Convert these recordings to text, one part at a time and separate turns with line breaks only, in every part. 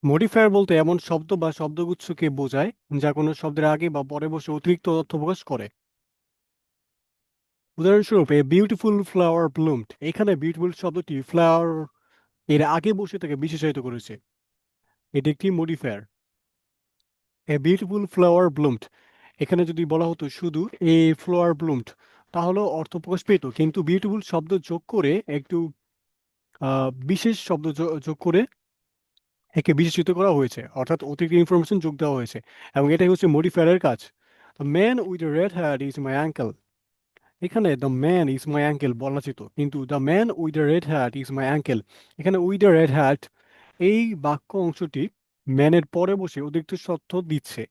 Modifier বলতে এমন শব্দ বা শব্দগুচ্ছকে বোঝায় যা কোনো শব্দের আগে বা পরে বসে অতিরিক্ত তথ্য প্রকাশ করে। উদাহরণস্বরূপ এ বিউটিফুল ফ্লাওয়ার ব্লুমড, এখানে বিউটিফুল শব্দটি ফ্লাওয়ার এর আগে বসে তাকে বিশেষায়িত করেছে। এটি একটি মডিফায়ার। এ বিউটিফুল ফ্লাওয়ার ব্লুমড, এখানে যদি বলা হতো শুধু এ ফ্লাওয়ার ব্লুমড তাহলে অর্থ প্রকাশ পেত, কিন্তু বিউটিফুল শব্দ যোগ করে একটু বিশেষ শব্দ যোগ করে একে বিশেষিত করা হয়েছে, অর্থাৎ অতিরিক্ত ইনফরমেশন যোগ দেওয়া হয়েছে। এবং এটাই হচ্ছে মডিফায়ারের কাজ। The man with the red hair is my uncle, এখানে the man is my uncle বলা যেত, কিন্তু the man with the red hat is my uncle, এখানে উইথ দ্য রেড হ্যাট এই বাক্য অংশটি ম্যানের পরে বসে অতিরিক্ত তথ্য দিচ্ছে।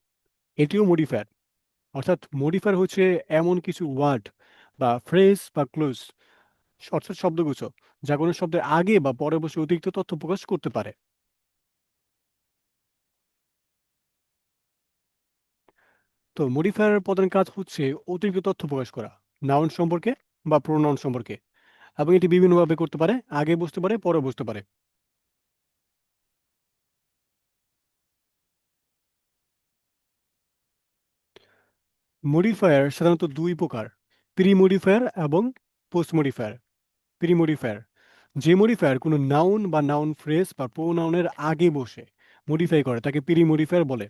এটিও মডিফায়ার। অর্থাৎ মডিফায়ার হচ্ছে এমন কিছু ওয়ার্ড বা ফ্রেজ বা ক্লোজ, অর্থাৎ শব্দগুচ্ছ, যা কোনো শব্দের আগে বা পরে বসে অতিরিক্ত তথ্য প্রকাশ করতে পারে। তো মডিফায়ারের প্রধান কাজ হচ্ছে অতিরিক্ত তথ্য প্রকাশ করা, নাউন সম্পর্কে বা প্রোনাউন সম্পর্কে। এবং এটি বিভিন্নভাবে করতে পারে, আগে বসতে পারে, পরে বসতে পারে। মডিফায়ার সাধারণত দুই প্রকার: প্রি মডিফায়ার এবং পোস্ট মডিফায়ার। প্রি মডিফায়ার, যে মডিফায়ার কোনো নাউন বা নাউন ফ্রেজ বা প্রোনাউনের আগে বসে মডিফাই করে তাকে প্রি মডিফায়ার বলে।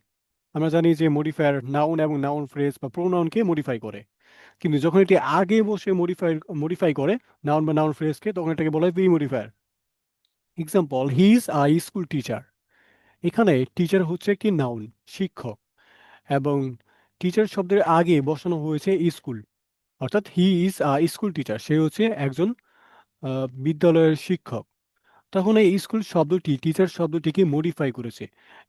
আমরা জানি যে মডিফায়ার নাউন এবং নাউন ফ্রেজ বা প্রোনাউনকে মডিফাই করে, কিন্তু যখন এটি আগে বসে মডিফাই মডিফাই করে নাউন বা নাউন ফ্রেজকে, তখন এটাকে বলা হয় pre modifier. Example, he is a school teacher, এখানে টিচার হচ্ছে একটি নাউন, শিক্ষক, এবং টিচার শব্দের আগে বসানো হয়েছে স্কুল, অর্থাৎ he is a school teacher, সে হচ্ছে একজন বিদ্যালয়ের শিক্ষক। তখন এই স্কুল শব্দটি টিচার শব্দটিকে মডিফাই করেছে,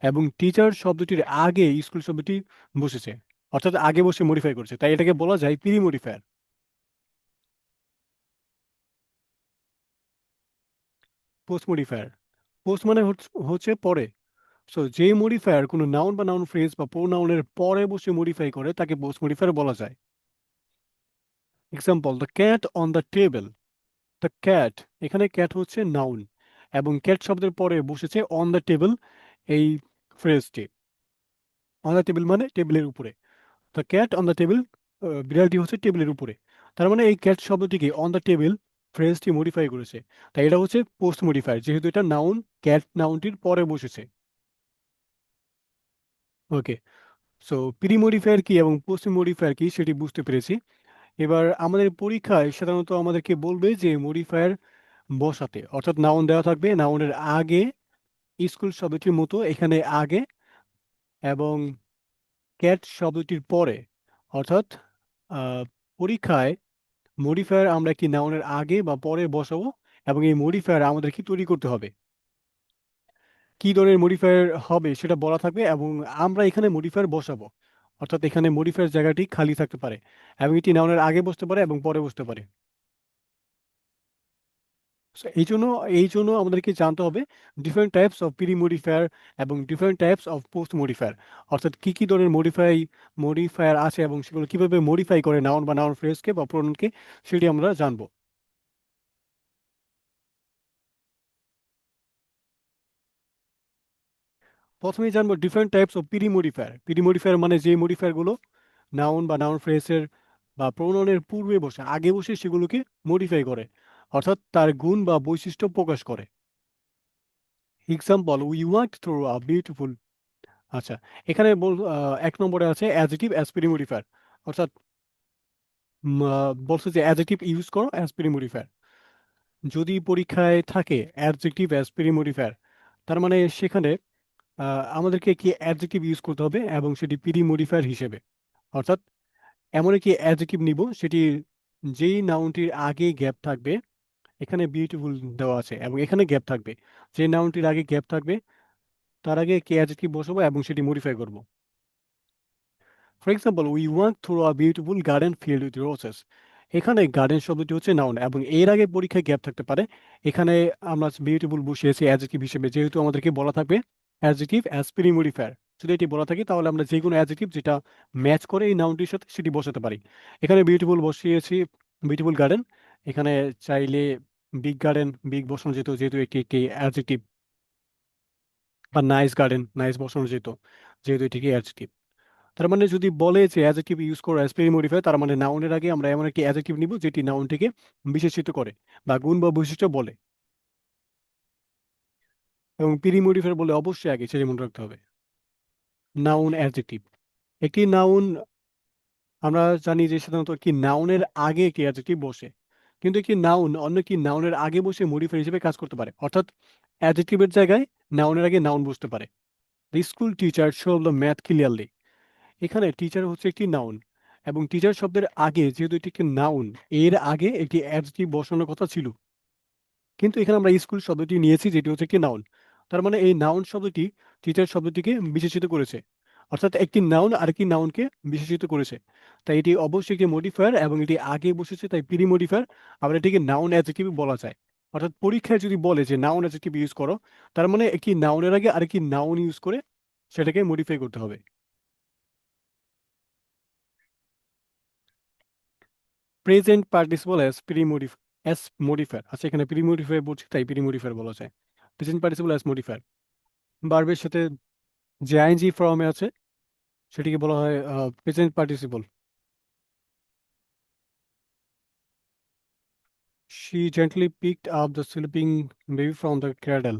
এবং টিচার শব্দটির আগে স্কুল শব্দটি বসেছে, অর্থাৎ আগে বসে মডিফাই করেছে, তাই এটাকে বলা যায় pre modifier. Post modifier, post মানে হচ্ছে পরে। সো যে মডিফায়ার কোনো নাউন বা নাউন ফ্রেজ বা প্রোনাউনের পরে বসে মডিফাই করে তাকে পোস্ট মডিফায়ার বলা যায়। Example, the cat on the table, the cat, এখানে ক্যাট হচ্ছে নাউন, এবং ক্যাট শব্দের পরে বসেছে অন দ্য টেবিল এই ফ্রেজটি। অন দ্য টেবিল মানে টেবিলের উপরে। The cat on the table, বিড়ালটি হচ্ছে টেবিলের উপরে। তার মানে এই ক্যাট শব্দটিকে অন দ্য টেবিল ফ্রেজটি মডিফাই করেছে, তাই এটা হচ্ছে পোস্ট মডিফায়ার, যেহেতু এটা নাউন, ক্যাট নাউনটির পরে বসেছে। ওকে, সো প্রি মডিফায়ার কি এবং পোস্ট মডিফায়ার কি সেটি বুঝতে পেরেছি। এবার আমাদের পরীক্ষায় সাধারণত আমাদেরকে বলবে যে মডিফায়ার বসাতে, অর্থাৎ নাউন দেওয়া থাকবে, নাউনের আগে স্কুল শব্দটির মতো এখানে আগে, এবং ক্যাট শব্দটির পরে, অর্থাৎ আহ, পরীক্ষায় মডিফায়ার আমরা একটি নাউনের আগে বা পরে বসাবো, এবং এই মডিফায়ার আমাদের কি তৈরি করতে হবে, কি ধরনের মডিফায়ার হবে সেটা বলা থাকবে, এবং আমরা এখানে মডিফায়ার বসাবো। অর্থাৎ এখানে মডিফায়ার জায়গাটি খালি থাকতে পারে, এবং এটি নাউনের আগে বসতে পারে এবং পরে বসতে পারে। So, এই জন্য আমাদেরকে জানতে হবে different types of pre modifier এবং different types of post modifier, অর্থাৎ কি কি ধরনের মডিফায়ার আছে এবং সেগুলো কিভাবে মডিফাই করে নাউন বা নাউন ফ্রেজকে বা প্রোনাউনকে, সেটি আমরা জানবো। প্রথমেই জানবো different types of pre modifier. Pre modifier মানে যে মডিফায়ারগুলো নাউন বা নাউন ফ্রেজের বা প্রোনাউনের পূর্বে বসে আগে বসে সেগুলোকে মডিফাই করে, অর্থাৎ তার গুণ বা বৈশিষ্ট্য প্রকাশ করে। Example, we walk through a beautiful, আচ্ছা, এখানে এক নম্বরে আছে অ্যাডজেক্টিভ অ্যাজ প্রিমোডিফায়ার, অর্থাৎ বলছে যে অ্যাডজেক্টিভ ইউজ করো অ্যাজ প্রিমোডিফায়ার। যদি পরীক্ষায় থাকে অ্যাডজেক্টিভ অ্যাজ প্রিমোডিফায়ার, তার মানে সেখানে আমাদেরকে কি অ্যাডজেক্টিভ ইউজ করতে হবে এবং সেটি প্রিমোডিফায়ার হিসেবে, অর্থাৎ এমন একটি অ্যাডজেক্টিভ নিব সেটি যেই নাউনটির আগে গ্যাপ থাকবে, এখানে বিউটিফুল দেওয়া আছে এবং এখানে গ্যাপ থাকবে, যে নাউনটির আগে গ্যাপ থাকবে তার আগে কি অ্যাডজেক্টিভ বসাবো এবং সেটি মডিফাই করব। For example, we walk through a beautiful garden filled with roses, এখানে গার্ডেন শব্দটি হচ্ছে নাউন এবং এর আগে পরীক্ষায় গ্যাপ থাকতে পারে, এখানে আমরা বিউটিফুল বসিয়েছি অ্যাডজেক্টিভ হিসেবে, যেহেতু আমাদেরকে বলা থাকবে অ্যাডজেক্টিভ অ্যাজ প্রিমোডিফায়ার। যদি এটি বলা থাকে তাহলে আমরা যে কোনো অ্যাডজেক্টিভ যেটা ম্যাচ করে এই নাউনটির সাথে সেটি বসাতে পারি। এখানে বিউটিফুল বসিয়েছি, বিউটিফুল গার্ডেন, এখানে চাইলে বিগ গার্ডেন বিগ বসানো যেত, যেহেতু একটি একটি অ্যাডজেক্টিভ। বা নাইস গার্ডেন, নাইস বসানো যেত, যেহেতু এটি কি অ্যাডজেক্টিভ। তার মানে যদি বলে যে অ্যাডজেক্টিভ ইউজ করো অ্যাজ প্রি মডিফায়ার, তার মানে নাউনের আগে আমরা এমন একটি অ্যাডজেক্টিভ নিব যেটি নাউনটিকে বিশেষিত করে বা গুণ বা বৈশিষ্ট্য বলে। এবং প্রি মডিফায়ার বলে অবশ্যই আগে সেটি মনে রাখতে হবে। Noun, adjective. একটি নাউন, আমরা জানি যে সাধারণত একটি নাউনের আগে একটি অ্যাডজেক্টিভ বসে, কিন্তু একটি নাউন অন্য একটি নাউনের আগে বসে মডিফায়ার হিসেবে কাজ করতে পারে। অর্থাৎ অ্যাডজেক্টিভের জায়গায় নাউনের আগে নাউন বসতে পারে। The school teacher show the math clearly. এখানে টিচার হচ্ছে একটি নাউন, এবং টিচার শব্দের আগে যেহেতু এটি একটি নাউন, এর আগে একটি অ্যাডজেক্টিভ বসানোর কথা ছিল, কিন্তু এখানে আমরা স্কুল শব্দটি নিয়েছি যেটি হচ্ছে একটি নাউন। তার মানে এই নাউন শব্দটি টিচার শব্দটিকে বিশেষিত করেছে, অর্থাৎ একটি নাউন আরেকটি নাউনকে বিশেষিত করেছে। তাই এটি অবশ্যই একটি মডিফায়ার এবং এটি আগে বসেছে, তাই প্রি মডিফায়ার। আবার এটিকে নাউন অ্যাডজেক্টিভ বলা যায়। অর্থাৎ পরীক্ষায় যদি বলে যে নাউন অ্যাডজেক্টিভ ইউজ করো, তার মানে একটি নাউনের আগে আরেকটি নাউন ইউজ করে সেটাকে মডিফাই করতে হবে। Present participle as modifier. আচ্ছা, এখানে প্রি মডিফায়ার বলছি তাই প্রি মডিফায়ার বলা যায়। প্রেজেন্ট পার্টিসিপল অ্যাস মডিফায়ার, ভার্বের সাথে যে আইএনজি ফর্মে আছে সেটিকে বলা হয় present participle. She gently picked up the sleeping baby from the cradle.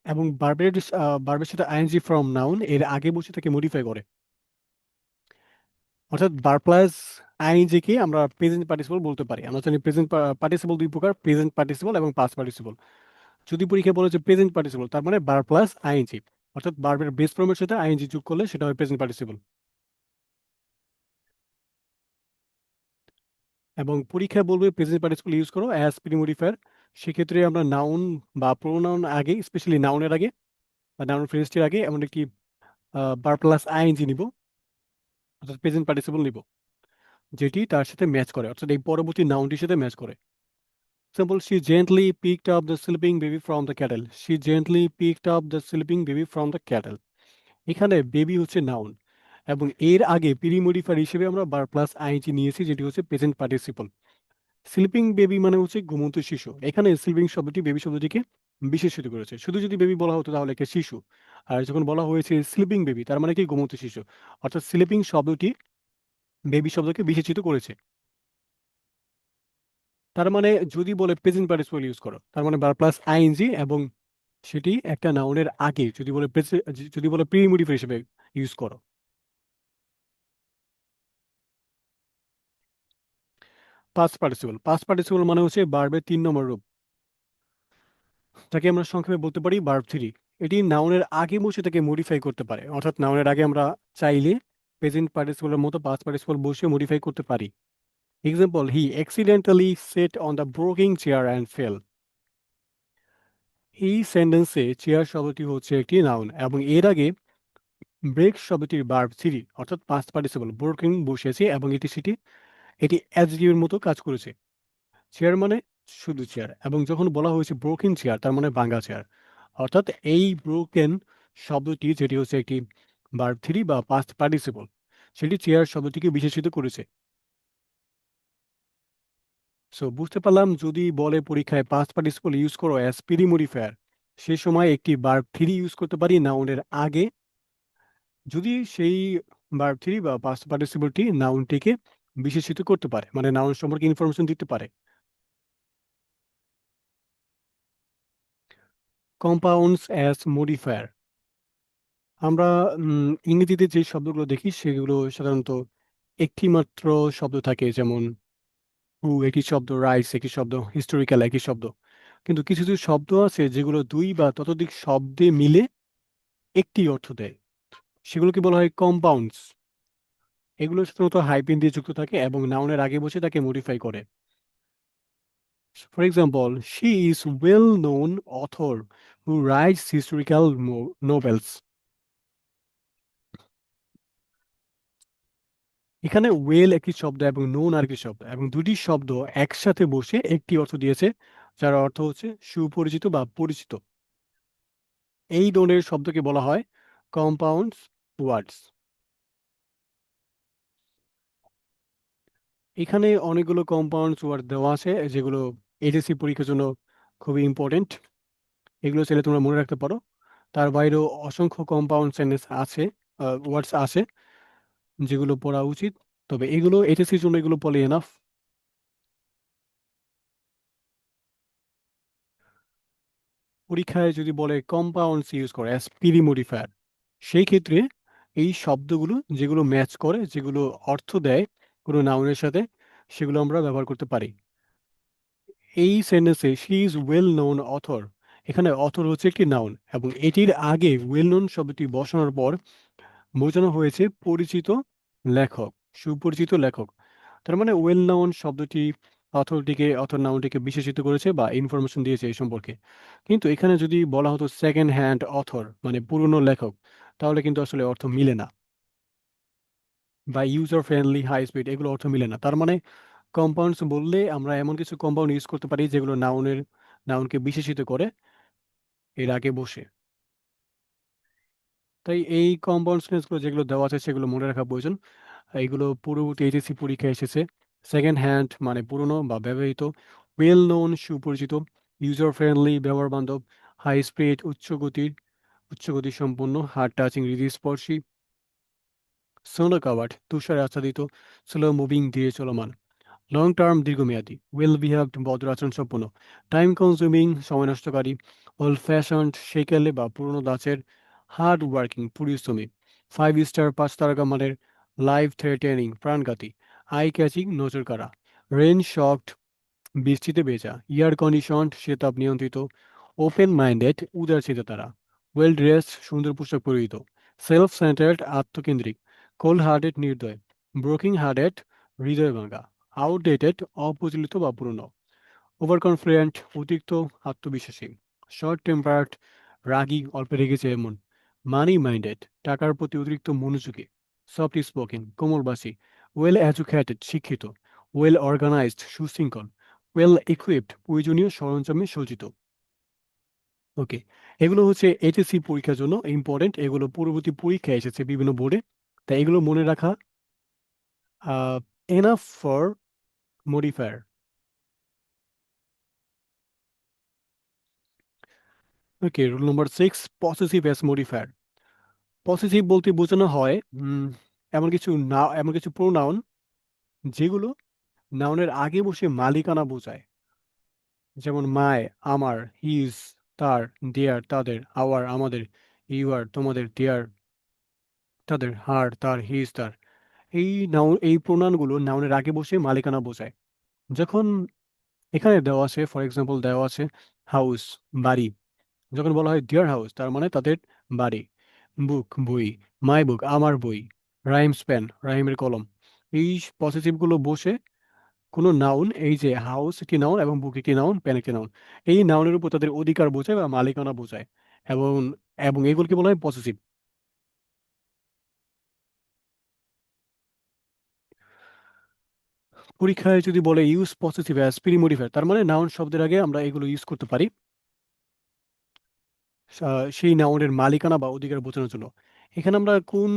এবং ভার্বের সাথে আইএনজি ফর্ম নাউন এর আগে বসে তাকে মডিফাই করে। অর্থাৎ ভার্ব প্লাস আইএনজি কে আমরা প্রেজেন্ট পার্টিসিপল বলতে পারি। আমরা জানি প্রেজেন্ট পার্টিসিপল দুই প্রকার, প্রেজেন্ট পার্টিসিপল এবং পাস্ট পার্টিসিপল। যদি পরীক্ষায় বলে যে প্রেজেন্ট পার্টিসিপল, তার মানে ভার্ব প্লাস আইএনজি, অর্থাৎ ভার্বের বেস ফর্মের সাথে আইএনজি যোগ করলে সেটা হয় প্রেজেন্ট পার্টিসিপল। এবং পরীক্ষায় বলবে প্রেজেন্ট পার্টিসিপল ইউজ করো অ্যাজ প্রি মডিফায়ার। সেক্ষেত্রে আমরা নাউন বা প্রোনাউন আগে, স্পেশালি নাউনের আগে বা নাউন ফ্রেজটির আগে এমন একটি ভার্ব প্লাস আইএনজি নিব, অর্থাৎ প্রেজেন্ট পার্টিসিপল নিব, যেটি তার সাথে ম্যাচ করে, অর্থাৎ এই পরবর্তী নাউনটির সাথে ম্যাচ করে। Example, she gently picked up the sleeping baby from the cattle. She gently picked up the sleeping baby from the cattle. এখানে বেবি হচ্ছে নাউন, এবং এর আগে প্রি মডিফায়ার হিসেবে আমরা ভার্ব প্লাস আইএনজি নিয়েছি যেটি হচ্ছে প্রেজেন্ট পার্টিসিপল। স্লিপিং বেবি মানে হচ্ছে ঘুমন্ত শিশু। এখানে স্লিপিং শব্দটি বেবি শব্দটিকে বিশেষিত করেছে। শুধু যদি বেবি বলা হতো তাহলে একটা শিশু, আর যখন বলা হয়েছে স্লিপিং বেবি, তার মানে কি ঘুমন্ত শিশু। অর্থাৎ স্লিপিং শব্দটি বেবি শব্দকে বিশেষিত করেছে। তার মানে যদি বলে প্রেজেন্ট পার্টিসিপল ইউজ করো, তার মানে ভার্ব প্লাস আইএনজি, এবং সেটি একটা নাউনের আগে যদি বলে যদি বলে প্রি মডিফায়ার হিসেবে ইউজ করো। পাস্ট পার্টিসিপল মানে হচ্ছে ভার্বের 3 নম্বর রূপ, তাকে আমরা সংক্ষেপে বলতে পারি ভার্ব থ্রি। এটি নাউনের আগে বসে তাকে মডিফাই করতে পারে, অর্থাৎ নাউনের আগে আমরা চাইলে প্রেজেন্ট পার্টিসিপলের মতো পাস্ট পার্টিসিপল বসে মডিফাই করতে পারি। Example, he accidentally set on the broking chair and fail. এই সেন্টেন্সে চেয়ার শব্দটি হচ্ছে একটি নাউন, এবং এর আগে ব্রেক শব্দটির ভার্ব থ্রি অর্থাৎ পাস্ট পার্টিসিপল ব্রোকিং বসেছে, এবং এটি অ্যাডজেক্টিভের মতো কাজ করেছে। চেয়ার মানে শুধু চেয়ার, এবং যখন বলা হয়েছে ব্রোকেন চেয়ার, তার মানে ভাঙা চেয়ার। অর্থাৎ এই ব্রোকেন শব্দটি, যেটি হচ্ছে একটি ভার্ব থ্রি বা পাস্ট পার্টিসিপল, সেটি চেয়ার শব্দটিকে বিশেষিত করেছে। সো বুঝতে পারলাম, যদি বলে পরীক্ষায় পাস্ট পার্টিসিপল ইউজ করো অ্যাজ প্রি মডিফায়ার, সে সময় একটি ভার্ব থ্রি ইউজ করতে পারি নাউনের আগে, যদি সেই ভার্ব থ্রি বা পাস্ট পার্টিসিপলটি নাউনটিকে বিশেষিত করতে পারে, মানে নাউন সম্পর্কে ইনফরমেশন দিতে পারে। Compounds as modifier. আমরা ইংরেজিতে যে শব্দগুলো দেখি সেগুলো সাধারণত একটি মাত্র শব্দ থাকে, যেমন হু একই শব্দ, রাইস একই শব্দ, হিস্টোরিক্যাল একই শব্দ। কিন্তু কিছু কিছু শব্দ আছে যেগুলো দুই বা ততোধিক শব্দে মিলে একটি অর্থ দেয়, সেগুলোকে বলা হয় কম্পাউন্ডস। এগুলো সাধারণত হাইফেন দিয়ে যুক্ত থাকে এবং নাউনের আগে বসে তাকে মডিফাই করে। For example, she is well known author who writes historical novels. এখানে ওয়েল একটি শব্দ এবং নোন আরেকটি শব্দ, এবং দুটি শব্দ একসাথে বসে একটি অর্থ দিয়েছে, যার অর্থ হচ্ছে সুপরিচিত বা পরিচিত। এই ধরনের শব্দকে বলা হয় কম্পাউন্ড ওয়ার্ডস। এখানে অনেকগুলো কম্পাউন্ডস ওয়ার্ড দেওয়া আছে যেগুলো এইচএসসি পরীক্ষার জন্য খুবই ইম্পর্টেন্ট। এগুলো চাইলে তোমরা মনে রাখতে পারো। তার বাইরেও অসংখ্য কম্পাউন্ড সেন্টেন্স আছে, ওয়ার্ডস আছে যেগুলো পড়া উচিত। তবে এগুলো এইচএসসির জন্য এগুলো পড়লে এনাফ। পরীক্ষায় যদি বলে কম্পাউন্ডস ইউজ করে অ্যাজ পিরি মডিফায়ার, সেই ক্ষেত্রে এই শব্দগুলো যেগুলো ম্যাচ করে, যেগুলো অর্থ দেয় কোনো নাউনের সাথে, সেগুলো আমরা ব্যবহার করতে পারি। এই সেন্টেন্সে she is well known author, এখানে অথর হচ্ছে একটি নাউন এবং এটির আগে ওয়েল নোন শব্দটি বসানোর পর বোঝানো হয়েছে পরিচিত লেখক, সুপরিচিত লেখক। তার মানে ওয়েল নাউন শব্দটি অথর নাউনটিকে বিশেষিত করেছে বা ইনফরমেশন দিয়েছে এই সম্পর্কে। কিন্তু এখানে যদি বলা হতো সেকেন্ড হ্যান্ড অথর মানে পুরনো লেখক, তাহলে কিন্তু আসলে অর্থ মিলে না। বা ইউজার ফ্রেন্ডলি হাই স্পিড, এগুলো অর্থ মিলে না। তার মানে কম্পাউন্ডস বললে আমরা এমন কিছু কম্পাউন্ড ইউজ করতে পারি যেগুলো নাউনকে বিশেষিত করে এর আগে বসে। তাই এই কম্পাউন্ড সেন্টেন্সগুলো যেগুলো দেওয়া আছে সেগুলো মনে রাখা প্রয়োজন। এগুলো পূর্ববর্তী এইচএসসি পরীক্ষায় এসেছে। সেকেন্ড হ্যান্ড মানে পুরনো বা ব্যবহৃত, ওয়েল নোন সুপরিচিত, ইউজার ফ্রেন্ডলি ব্যবহার বান্ধব, হাই স্পিড উচ্চ গতি সম্পন্ন, হার্ড টাচিং হৃদয়স্পর্শী, স্নো কাভার্ড তুষারে আচ্ছাদিত, স্লো মুভিং ধীরে চলমান, লং টার্ম দীর্ঘমেয়াদী, ওয়েল বিহেভড ভদ্র আচরণ সম্পন্ন, টাইম কনজিউমিং সময় নষ্টকারী, ওল্ড ফ্যাশনড সেকেলে বা পুরনো দাঁচের, হার্ড ওয়ার্কিং পরিশ্রমী, 5 স্টার 5 তারকা মানের, লাইফ থ্রেটেনিং প্রাণঘাতী, আই ক্যাচিং নজর কাড়া, রেন শকড বৃষ্টিতে ভেজা, এয়ার কন্ডিশনড শীতাপ নিয়ন্ত্রিত, ওপেন মাইন্ডেড উদার চিন্তাধারা, ওয়েল ড্রেসড সুন্দর পোশাক পরিহিত, সেলফ সেন্টার্ড আত্মকেন্দ্রিক, কোল্ড হার্টেড নির্দয়, ব্রোকিং হার্টেড হৃদয় ভাঙা, আউটডেটেড অপ্রচলিত বা পুরনো, ওভার কনফিডেন্ট অতিরিক্ত আত্মবিশ্বাসী, শর্ট টেম্পার্ড রাগী অল্পে রেগেছে এমন, মানি মাইন্ডেড টাকার প্রতি অতিরিক্ত মনোযোগী, সফট স্পোকেন কোমলবাসী, ওয়েল এডুকেটেড শিক্ষিত, ওয়েল অর্গানাইজড সুশৃঙ্খল, ওয়েল ইকুইপড প্রয়োজনীয় সরঞ্জামে সজ্জিত। ওকে, এগুলো হচ্ছে এইচএসসি পরীক্ষার জন্য ইম্পর্টেন্ট, এগুলো পূর্ববর্তী পরীক্ষায় এসেছে বিভিন্ন বোর্ডে। তাই এগুলো মনে রাখা enough for modifier. Okay, rule number 6, possessive as modifier. Possessive বলতে বোঝানো হয় এমন কিছু প্রোনাউন যেগুলো নাউনের আগে বসে মালিকানা বোঝায়। যেমন মাই আমার, হিজ তার, দেয়ার তাদের, আওয়ার আমাদের, ইউর তোমাদের, দেয়ার তাদের, হার তার, হিজ তার। এই প্রোনাউনগুলো নাউনের আগে বসে মালিকানা বোঝায়। যখন এখানে দেওয়া আছে, ফর এক্সাম্পল দেওয়া আছে হাউস বাড়ি, যখন বলা হয় দেয়ার হাউস তার মানে তাদের বাড়ি। বুক বই, মাই বুক আমার বই, রাইমস পেন রাইমের কলম। এই পসেসিভগুলো বসে কোনো নাউন, এই যে হাউস একটি নাউন এবং বুক একটি নাউন, পেন একটি নাউন, এই নাউনের উপর তাদের অধিকার বোঝায় বা মালিকানা বোঝায়। এবং এবং এগুলোকে বলা হয় পসেসিভ। পরীক্ষায় যদি বলে ইউজ পসেসিভ অ্যাজ প্রিমোডিফায়ার, তার মানে নাউন শব্দের আগে আমরা এগুলো ইউজ করতে পারি সেই নাউনের মালিকানা বা অধিকার বোঝানোর জন্য। এখানে আমরা কোন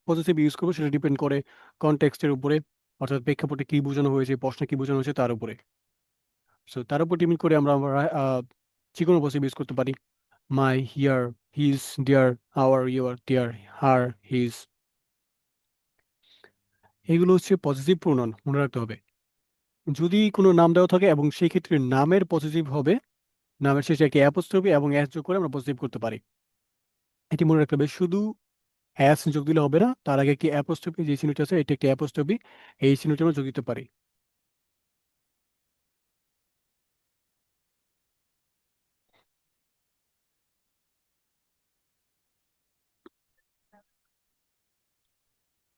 পজিটিভ ইউজ করবো সেটা ডিপেন্ড করে কনটেক্সটের উপরে, অর্থাৎ প্রেক্ষাপটে কি বোঝানো হয়েছে, প্রশ্নে কি বোঝানো হয়েছে তার উপরে। সো তার উপর ডিপেন্ড করে আমরা যে কোনো পজিটিভ ইউজ করতে পারি। My, here, his, their, our, your, their, her, his, এগুলো হচ্ছে পজিটিভ প্রোনাউন, মনে রাখতে হবে। যদি কোনো নাম দেওয়া থাকে এবং সেই ক্ষেত্রে নামের পজিটিভ হবে, নামের শেষে একটি অ্যাপোস্ট্রফি এবং অ্যাস যোগ করে আমরা পজিটিভ করতে পারি। এটি মনে রাখতে হবে। শুধু অ্যাস যোগ দিলে হবে না, তার আগে একটি অ্যাপোস্ট্রফি, যে চিহ্নটি আছে এটি একটি অ্যাপোস্ট্রফি, এই চিহ্নটি আমরা যোগ দিতে পারি।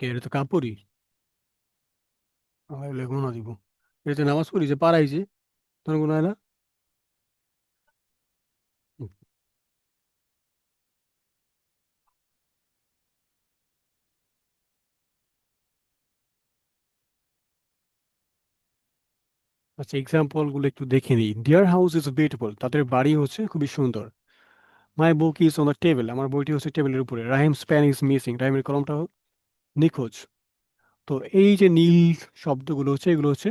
এটা তো কাপড়ই, গুণা দিব। এটা তো নামাজ পড়ি যে পারাই যে, তোমার গুণা হয় না? হুম। আচ্ছা, এক্সাম্পল গুলো একটু দেখে নিই। ডিয়ার হাউস ইজ বিউটিফুল, তাদের বাড়ি হচ্ছে খুবই সুন্দর। My book is on the table, আমার বইটি হচ্ছে টেবিলের উপরে। রাহিম স্প্যান ইজ মিসিং, রাহিমের কলমটা নিখোঁজ। তো এই যে নীল শব্দগুলো হচ্ছে এগুলো হচ্ছে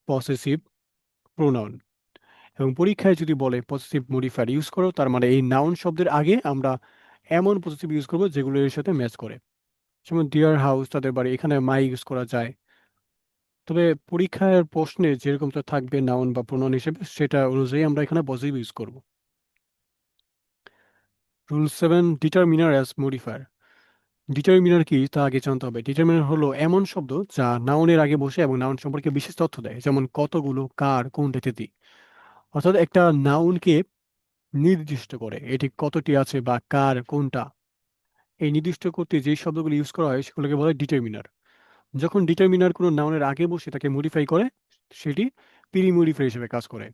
পসেসিভ প্রোনাউন। এবং পরীক্ষায় যদি বলে পসেসিভ মডিফায়ার ইউজ করো, তার মানে এই নাউন শব্দের আগে আমরা এমন পসেসিভ ইউজ করবো যেগুলো এর সাথে ম্যাচ করে। যেমন ডিয়ার হাউস, তাদের বাড়ি, এখানে মাই ইউজ করা যায়। তবে পরীক্ষার প্রশ্নে যেরকমটা থাকবে নাউন বা প্রোনাউন হিসেবে, সেটা অনুযায়ী আমরা এখানে পজিটিভ ইউজ করব। Rule 7, determiner as modifier. Determiner কি তা আগে জানতে হবে। ডিটারমিনার হলো এমন শব্দ যা নাউনের আগে বসে এবং নাউন সম্পর্কে বিশেষ তথ্য দেয়, যেমন কতগুলো, কার, কোনটা ইত্যাদি। অর্থাৎ একটা নাউনকে নির্দিষ্ট করে এটি কতটি আছে বা কার কোনটা, এই নির্দিষ্ট করতে যে শব্দগুলো ইউজ করা হয় সেগুলোকে বলে ডিটারমিনার। যখন ডিটারমিনার কোনো নাউনের আগে বসে তাকে মডিফাই করে, সেটি প্রি মডিফাই হিসেবে কাজ করে।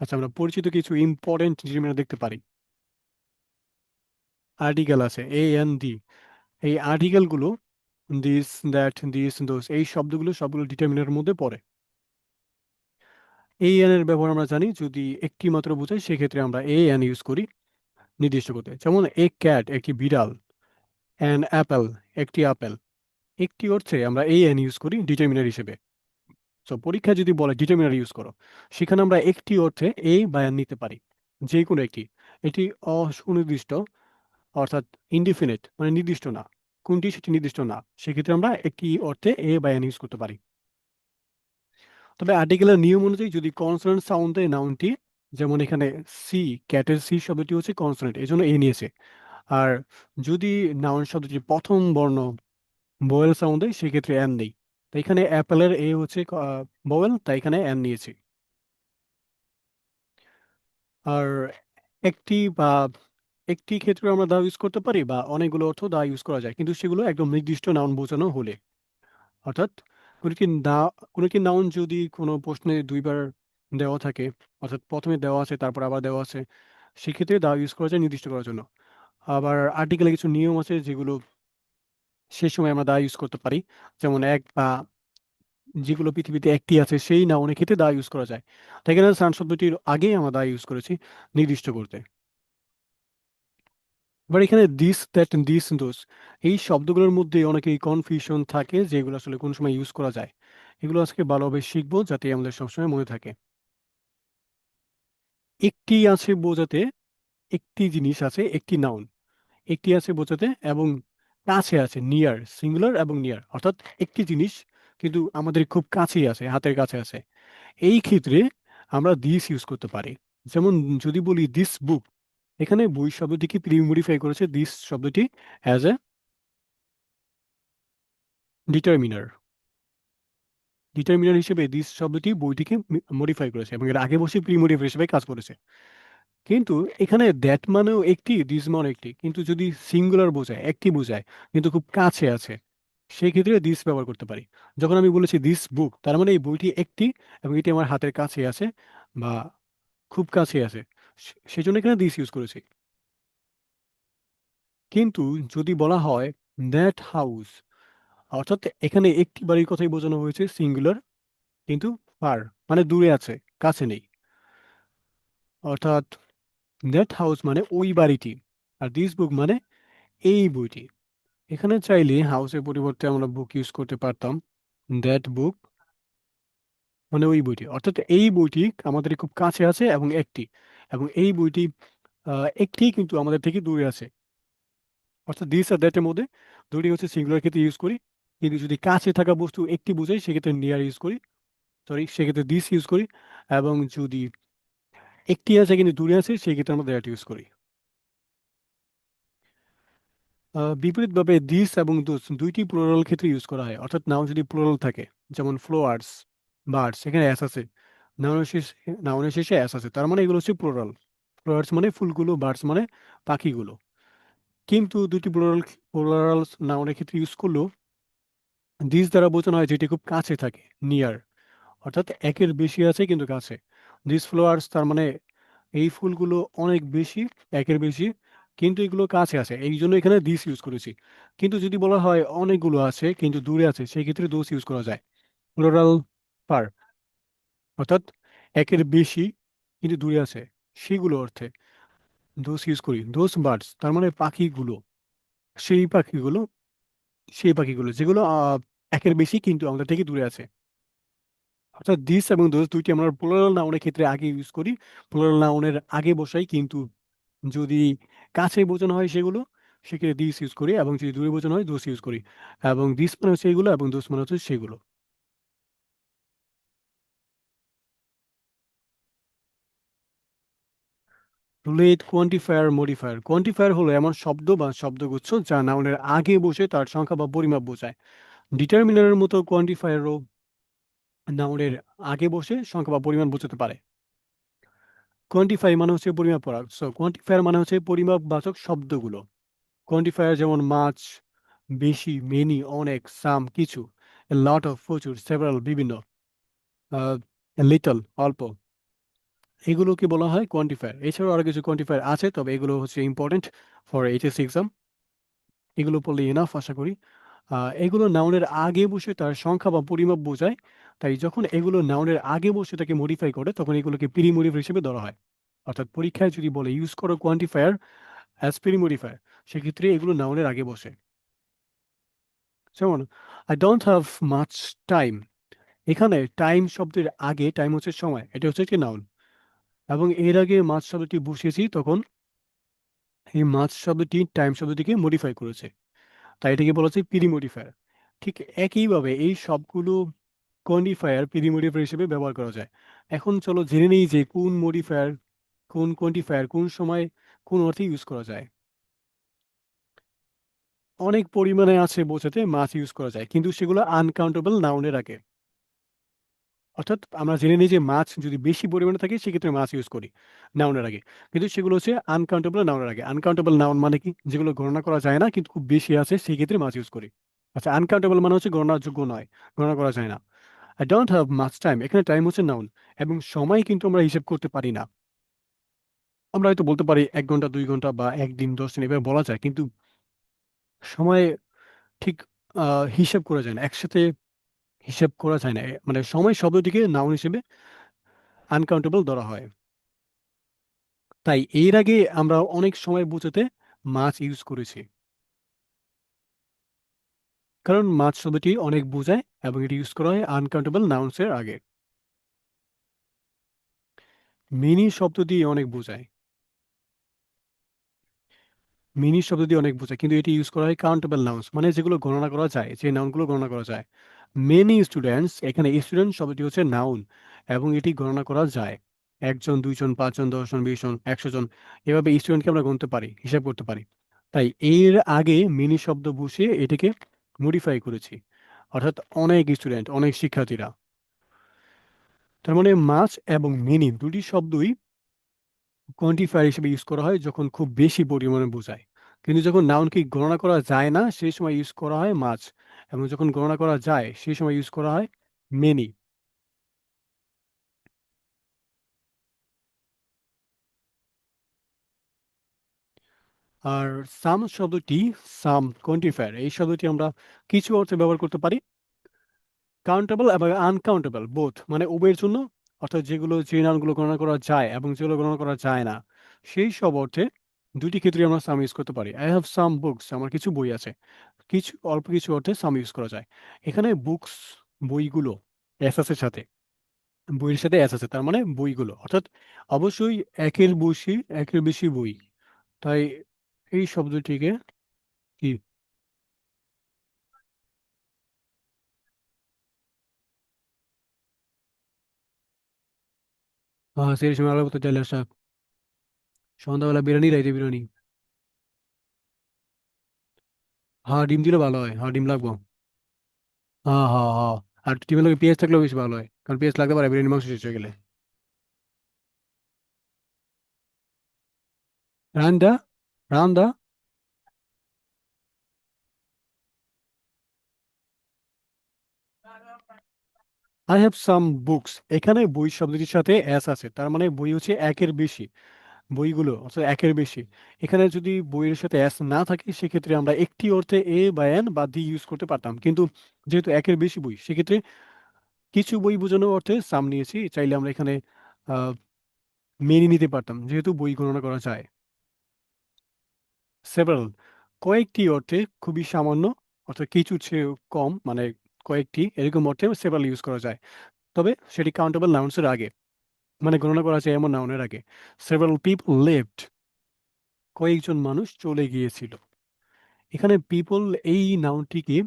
আচ্ছা, আমরা পরিচিত কিছু ইম্পর্টেন্ট ডিটারমিনার দেখতে পারি। আর্টিকেল আছে AND, এই আর্টিকেলগুলো দিস, দ্যাট, দিস, দোস, এই শব্দগুলো সবগুলো ডিটারমিনারের মধ্যে পড়ে। এন এর ব্যবহার আমরা জানি, যদি একটি মাত্র বোঝায় সেক্ষেত্রে আমরা এন ইউজ করি নির্দিষ্ট করতে। যেমন এ ক্যাট, একটি বিড়াল। অ্যান অ্যাপেল, একটি আপেল। একটি অর্থে আমরা এন ইউজ করি ডিটারমিনার হিসেবে। সো পরীক্ষা যদি বলে ডিটারমিনার ইউজ করো, সেখানে আমরা একটি অর্থে বা অ্যান নিতে পারি, যে কোনো একটি। এটি অনির্দিষ্ট, অর্থাৎ ইনডিফিনিট, মানে নির্দিষ্ট না। কোনটি সেটি নির্দিষ্ট না, সেক্ষেত্রে আমরা একটি অর্থে বা অ্যান ইউজ করতে পারি। তবে আর্টিকেলের নিয়ম অনুযায়ী যদি কনসোনেন্ট সাউন্ড দেয় নাউনটি, যেমন এখানে সি, ক্যাটের সি শব্দটি হচ্ছে কনসোনেন্ট, এই জন্য নিয়েছে। আর যদি নাউন শব্দটি প্রথম বর্ণ ভোয়েল সাউন্ড দেয় সেক্ষেত্রে অ্যান নেই। তাই এখানে অ্যাপেলের হচ্ছে ভোয়েল, তাই এখানে অ্যান নিয়েছি। আর একটি বা একটি ক্ষেত্রে আমরা দা ইউজ করতে পারি, বা অনেকগুলো অর্থ দা ইউজ করা যায়, কিন্তু সেগুলো একদম নির্দিষ্ট নাউন বোঝানো হলে। অর্থাৎ কোনো একটি দা, কোনো একটি নাউন যদি কোনো প্রশ্নে দুইবার দেওয়া থাকে, অর্থাৎ প্রথমে দেওয়া আছে তারপর আবার দেওয়া আছে, সেক্ষেত্রে দা ইউজ করা যায় নির্দিষ্ট করার জন্য। আবার আর্টিকেলে কিছু নিয়ম আছে যেগুলো সে সময় আমরা দা ইউজ করতে পারি। যেমন এক বা যেগুলো পৃথিবীতে একটি আছে সেই নাউনের ক্ষেত্রে দা ইউজ করা যায়। তাই এখানে সান শব্দটির আগেই আমরা দা ইউজ করেছি নির্দিষ্ট করতে। এবার এখানে দিস, দ্যাট, দিস, দোস, এই শব্দগুলোর মধ্যে অনেকেই কনফিউশন থাকে যে এগুলো আসলে কোন সময় ইউজ করা যায়। এগুলো আজকে ভালোভাবে শিখবো যাতে আমাদের সবসময় মনে থাকে। একটি আছে বোঝাতে, একটি জিনিস আছে, একটি নাউন। একটি আছে বোঝাতে এবং কাছে আছে, নিয়ার, সিঙ্গুলার এবং নিয়ার, অর্থাৎ একটি জিনিস কিন্তু আমাদের খুব কাছেই আছে, হাতের কাছে আছে। এই ক্ষেত্রে আমরা দিস ইউজ করতে পারি। যেমন যদি বলি দিস বুক, এখানে বই শব্দটিকে প্রি মডিফাই করেছে দিস শব্দটি অ্যাজ এ ডিটারমিনার। ডিটারমিনার হিসেবে দিস শব্দটি বইটিকে মডিফাই করেছে এবং এর আগে বসে প্রি মডিফাই হিসেবে কাজ করেছে। কিন্তু এখানে দ্যাট মানেও একটি, দিস মানেও একটি, কিন্তু যদি সিঙ্গুলার বোঝায়, একটি বোঝায় কিন্তু খুব কাছে আছে, সেই ক্ষেত্রে দিস ব্যবহার করতে পারি। যখন আমি বলেছি দিস বুক, তার মানে এই বইটি একটি এবং এটি আমার হাতের কাছে আছে বা খুব কাছে আছে, সেজন্য এখানে দিস ইউজ করেছি। কিন্তু যদি বলা হয় দ্যাট হাউস, অর্থাৎ এখানে একটি বাড়ির কথাই বোঝানো হয়েছে সিঙ্গুলার, কিন্তু ফার মানে দূরে আছে, কাছে নেই। অর্থাৎ দ্যাট হাউস মানে ওই বাড়িটি, আর দিস বুক মানে এই বইটি। এখানে চাইলে হাউসের পরিবর্তে আমরা বুক ইউজ করতে পারতাম। দ্যাট বুক মানে ওই বইটি, অর্থাৎ এই বইটি আমাদের খুব কাছে আছে এবং একটি, এবং এই বইটি একটি কিন্তু আমাদের থেকে দূরে আছে। অর্থাৎ দিস আর দ্যাটের মধ্যে দুটি হচ্ছে সিঙ্গুলার ক্ষেত্রে ইউজ করি, কিন্তু যদি কাছে থাকা বস্তু একটি বোঝাই সেক্ষেত্রে নিয়ার ইউজ করি, সরি সেক্ষেত্রে দিস ইউজ করি। এবং যদি একটি আছে কিন্তু দূরে আছে সেক্ষেত্রে আমরা দ্যাট ইউজ করি। বিপরীতভাবে দিস এবং দোস দুইটি প্লুরাল ক্ষেত্রে ইউজ করা হয়, অর্থাৎ নাউন যদি প্লুরাল থাকে, যেমন ফ্লোয়ার্স, বার্ডস, এখানে অ্যাস আছে, নাউনের শেষে, নাউনের শেষে অ্যাস আছে, তার মানে এগুলো হচ্ছে প্লুরাল। ফ্লোয়ার্স মানে ফুলগুলো, বার্ডস মানে পাখিগুলো। কিন্তু দুটি প্লুরাল, প্লুরাল নাউনের ক্ষেত্রে ইউজ করলেও দিস দ্বারা বোঝানো হয় যেটি খুব কাছে থাকে, নিয়ার, অর্থাৎ একের বেশি আছে কিন্তু কাছে। দিস ফ্লোয়ার্স তার মানে এই ফুলগুলো অনেক বেশি, একের বেশি, কিন্তু এগুলো কাছে আছে, এই জন্য এখানে দিস ইউজ করেছি। কিন্তু যদি বলা হয় অনেকগুলো আছে কিন্তু দূরে আছে, সেই ক্ষেত্রে দোস ইউজ করা যায়, প্লুরাল পার, অর্থাৎ একের বেশি কিন্তু দূরে আছে সেগুলো অর্থে দোস ইউজ করি। দোস বার্ডস তার মানে পাখিগুলো, সেই পাখিগুলো সেই পাখিগুলো যেগুলো একের বেশি কিন্তু আমাদের থেকে দূরে আছে। অর্থাৎ দিস এবং দোজ দুইটি আমরা প্লুরাল নাউনের ক্ষেত্রে আগে ইউজ করি, প্লুরাল নাউনের আগে বসাই, কিন্তু যদি কাছে বোঝানো হয় সেগুলো সেক্ষেত্রে দিস ইউজ করি, এবং যদি দূরে বোঝানো হয় দোষ ইউজ করি। এবং দিস মানে হচ্ছে এগুলো এবং দোষ মানে হচ্ছে সেগুলো। Relate quantifier modifier. কোয়ান্টিফায়ার হলো এমন শব্দ বা শব্দগুচ্ছ যা নাউনের আগে বসে তার সংখ্যা বা পরিমাপ বোঝায়। ডিটারমিনারের মতো কোয়ান্টিফায়ারও নাউনের আগে বসে সংখ্যা বা পরিমাণ বোঝাতে পারে। কোয়ান্টিফাই মানে হচ্ছে পরিমাপ করা, সো কোয়ান্টিফায়ার মানে হচ্ছে পরিমাপবাচক শব্দগুলো। কোয়ান্টিফায়ার যেমন মাছ, বেশি, মেনি, অনেক, সাম, কিছু, লট অফ, প্রচুর, সেভারাল, বিভিন্ন, লিটল, অল্প, এগুলোকে বলা হয় কোয়ান্টিফায়ার। এছাড়াও আরো কিছু কোয়ান্টিফায়ার আছে, তবে এগুলো হচ্ছে ইম্পর্টেন্ট ফর এইচএসসি এক্সাম। এগুলো পড়লে এনাফ আশা করি। এগুলো নাউনের আগে বসে তার সংখ্যা বা পরিমাপ বোঝায়। তাই যখন এগুলো নাউনের আগে বসে তাকে মডিফাই করে তখন এগুলোকে প্রি মডিফায়ার হিসেবে ধরা হয়। অর্থাৎ পরীক্ষায় যদি বলে ইউজ করো কোয়ান্টিফায়ার অ্যাজ প্রি মডিফায়ার, সেক্ষেত্রে এগুলো নাউনের আগে বসে। যেমন I don't have much time. এখানে টাইম শব্দের আগে, টাইম হচ্ছে সময়, এটা হচ্ছে একটি নাউন, এবং এর আগে মাছ শব্দটি বসিয়েছি, তখন এই মাছ শব্দটি টাইম শব্দটিকে মডিফাই করেছে, তাই এটাকে বলা হচ্ছে প্রি মডিফায়ার। ঠিক একইভাবে এই সবগুলো কোয়ান্টিফায়ার প্রি মডিফায়ার হিসেবে ব্যবহার করা যায়। এখন চলো জেনে নিই যে কোন মডিফায়ার, কোন কোয়ান্টিফায়ার কোন সময় কোন অর্থে ইউজ করা যায়। অনেক পরিমাণে আছে বোঝাতে মাছ ইউজ করা যায়, কিন্তু সেগুলো আনকাউন্টেবল নাউনের আগে। অর্থাৎ আমরা জেনে নিই যে মাছ যদি বেশি পরিমাণে থাকে সেক্ষেত্রে মাছ ইউজ করি নাউনের আগে, কিন্তু সেগুলো হচ্ছে আনকাউন্টেবল নাউনের আগে। আনকাউন্টেবল নাউন মানে কি? যেগুলো গণনা করা যায় না কিন্তু খুব বেশি আছে সেই ক্ষেত্রে মাছ ইউজ করি। আচ্ছা, আনকাউন্টেবল মানে হচ্ছে গণনাযোগ্য নয়, গণনা করা যায় না। I don't have much time, এখানে টাইম হচ্ছে নাউন, এবং সময় কিন্তু আমরা হিসেব করতে পারি না। আমরা হয়তো বলতে পারি 1 ঘন্টা, 2 ঘন্টা বা একদিন, 10 দিন, এভাবে বলা যায়, কিন্তু সময় ঠিক হিসাব করা যায় না, একসাথে হিসাব করা যায় না। মানে সময় শব্দটিকে নাউন হিসেবে আনকাউন্টেবল ধরা হয়। তাই এর আগে আমরা অনেক সময় বোঝাতে মাছ ইউজ করেছি, কারণ মাছ শব্দটি অনেক বোঝায় এবং এটি ইউজ করা হয় আনকাউন্টেবল নাউন্সের আগে। মিনি শব্দ দিয়ে অনেক বোঝায়, মিনি শব্দ দিয়ে অনেক বোঝায়, কিন্তু এটি ইউজ করা হয় কাউন্টেবল নাউন্স, মানে যেগুলো গণনা করা যায়, যে নাউনগুলো গণনা করা যায়। মেনি স্টুডেন্টস, এখানে স্টুডেন্ট শব্দটি হচ্ছে নাউন এবং এটি গণনা করা যায়। 1 জন, 2 জন, 5 জন, 10 জন, 20 জন, 100 জন, এভাবে স্টুডেন্টকে আমরা গুনতে পারি, হিসাব করতে পারি। তাই এর আগে মিনি শব্দ বসিয়ে এটাকে মডিফাই করেছি, অর্থাৎ অনেক স্টুডেন্ট, অনেক শিক্ষার্থীরা। তার মানে মাছ এবং মিনি দুটি শব্দই কোয়ান্টিফায়ার হিসেবে ইউজ করা হয় যখন খুব বেশি পরিমাণে বোঝায়, কিন্তু যখন নাউনকে গণনা করা যায় না সেই সময় ইউজ করা হয় মাছ, এবং যখন গণনা করা যায় সেই সময় ইউজ করা হয় মেনি। আর সাম শব্দটি, সাম কোয়ান্টিফায়ার, এই শব্দটি আমরা কিছু অর্থে ব্যবহার করতে পারি, কাউন্টেবল এবং আনকাউন্টেবল বোথ, মানে উভয়ের জন্য। অর্থাৎ যেগুলো, যে নাউনগুলো গণনা করা যায় এবং যেগুলো গণনা করা যায় না, সেই সব অর্থে দুটি ক্ষেত্রে আমরা সাম ইউজ করতে পারি। আই হ্যাভ সাম বুকস, আমার কিছু বই আছে। কিছু, অল্প কিছু অর্থে সাম ইউজ করা যায়। এখানে বুকস, বইগুলো, এস আছে সাথে, বইয়ের সাথে এস আছে, তার মানে বইগুলো, অর্থাৎ অবশ্যই একের বেশি, একের বেশি বই। তাই এই শব্দটিকে কি সেই সময় আলাদা করতে চাইলে আসা, সন্ধ্যাবেলা বিরিয়ানি, রাইতে বিরিয়ানি। হ্যাঁ, ডিম দিলে ভালো হয়, হ্যাঁ ডিম লাগবো। হ্যাঁ হ্যাঁ হ্যাঁ। আর ডিমের লগে পেঁয়াজ থাকলেও বেশি ভালো হয়, কারণ পেঁয়াজ লাগতে পারে বিরিয়ানি মাংস শেষ হয়ে গেলে। রান্দা, রান্দা। আই হ্যাভ সাম বুকস, এখানে বই শব্দটির সাথে এস আছে, তার মানে বই হচ্ছে একের বেশি, বইগুলো অর্থাৎ একের বেশি। এখানে যদি বইয়ের সাথে এস না থাকে সেক্ষেত্রে আমরা একটি অর্থে এ বা এন বা দি ইউজ করতে পারতাম, কিন্তু যেহেতু একের বেশি বই সেক্ষেত্রে কিছু বই বোঝানোর অর্থে সাম নিয়েছি। চাইলে আমরা এখানে আহ মেনে নিতে পারতাম, যেহেতু বই গণনা করা যায়। সেভারাল, কয়েকটি অর্থে খুবই সামান্য, অর্থাৎ কিছুর চেয়ে কম, মানে কয়েকটি, এরকম অর্থে সেভারাল ইউজ করা যায়। তবে সেটি কাউন্টেবল নাউন্সের আগে, মানে গণনা করা যায় এমন নাউনের আগে। সেভারাল পিপল লিভড, কয়েকজন মানুষ চলে গিয়েছিল। এখানে পিপল এই নাউনটিকে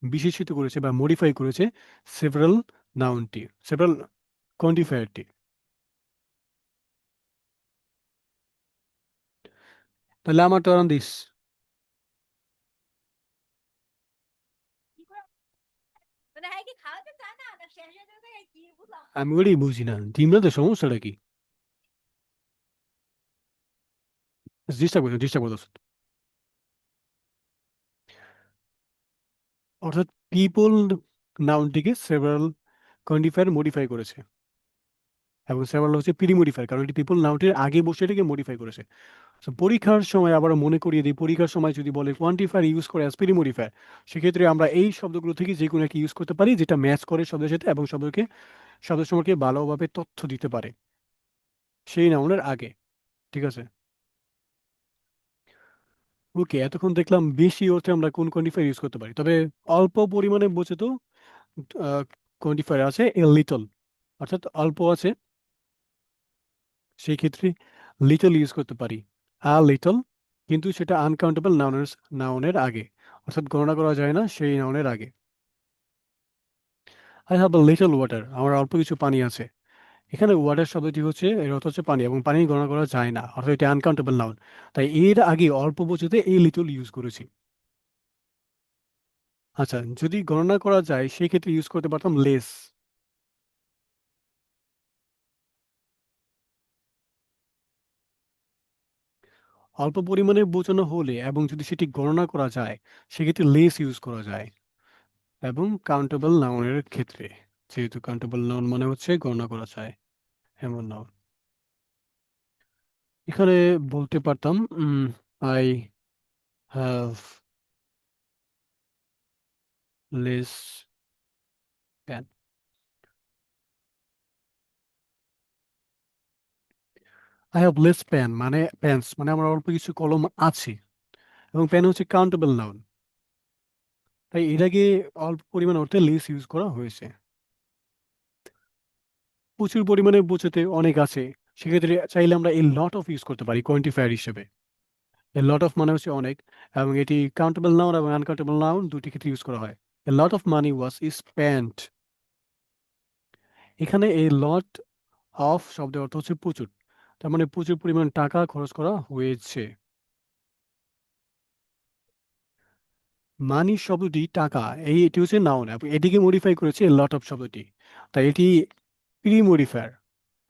বিশেষিত করেছে বা মডিফাই করেছে সেভারাল নাউনটি, সেভারাল কোয়ান্টিফায়ারটি। তাহলে আমার টার্ন দিস। আমি ওটাই বুঝি না, ডিমরাতে সমস্যাটা কি? ডিস্টার্ব করছো, ডিস্টার্ব করছো। অর্থাৎ পিপল নাউনটিকে সেভারাল কোয়ান্টিফায়ার মডিফাই করেছে, এবং সেভারাল হচ্ছে প্রি মডিফায়ার, কারণ এটি পিপল নাউনটির আগে বসে এটাকে মডিফাই করেছে। So, পরীক্ষার সময় আবার মনে করিয়ে দিই, পরীক্ষার সময় যদি বলে কোয়ান্টিফায়ার ইউজ করে অ্যাজ প্রি মডিফায়ার, সেক্ষেত্রে আমরা এই শব্দগুলো থেকে যে কোনো একটা ইউজ করতে পারি যেটা ম্যাচ করে শব্দের সাথে এবং শব্দ সম্পর্কে ভালোভাবে তথ্য দিতে পারে সেই নাউনের আগে। ঠিক আছে, ওকে। এতক্ষণ দেখলাম বেশি অর্থে আমরা কোন কোয়ান্টিফায়ার ইউজ করতে পারি, তবে অল্প পরিমাণে বোঝে তো কোয়ান্টিফায়ার আছে এ লিটল, অর্থাৎ অল্প আছে, সেই ক্ষেত্রে লিটল ইউজ করতে পারি, আ লিটল, কিন্তু সেটা আনকাউন্টেবল নাউনের আগে, অর্থাৎ গণনা করা যায় না সেই নাউনের আগে। I have a little water, আমার অল্প কিছু পানি আছে। এখানে ওয়াটার শব্দটি হচ্ছে, এর অর্থ হচ্ছে পানি, এবং পানি গণনা করা যায় না, অর্থাৎ এটা আনকাউন্টেবল নাউন। তাই এর আগে অল্প বোঝাতে এই লিটল ইউজ করেছি। আচ্ছা, যদি গণনা করা যায় সেই ক্ষেত্রে ইউজ করতে পারতাম লেস। অল্প পরিমাণে বোঝানো হলে এবং যদি সেটি গণনা করা যায় সেক্ষেত্রে লেস ইউজ করা যায়, এবং কাউন্টেবল নাউনের ক্ষেত্রে, যেহেতু কাউন্টেবল নাউন মানে হচ্ছে গণনা করা যায় এমন নাউন, এখানে বলতে পারতাম I have less pen. I have less pen মানে পেন্স মানে আমার অল্প কিছু কলম আছে, এবং পেন হচ্ছে কাউন্টেবল নাউন, তাই এটাকে অল্প পরিমাণ অর্থে লেস ইউজ করা হয়েছে। প্রচুর পরিমাণে বোঝাতে অনেক আছে, সেক্ষেত্রে চাইলে আমরা এই লট অফ ইউজ করতে পারি কোয়ান্টিফায়ার হিসেবে। এ লট অফ মানে হচ্ছে অনেক, এবং এটি কাউন্টেবল নাউন এবং আনকাউন্টেবল নাউন দুটি ক্ষেত্রে ইউজ করা হয়। এ lot of money was spent, এখানে এই লট অফ শব্দের অর্থ হচ্ছে প্রচুর, তার মানে প্রচুর পরিমাণ টাকা খরচ করা হয়েছে। মানি শব্দটি টাকা, এটি হচ্ছে নাউন এবং এটিকে মডিফাই করেছে লট অফ শব্দটি, তাই এটি প্রি মডিফায়ার,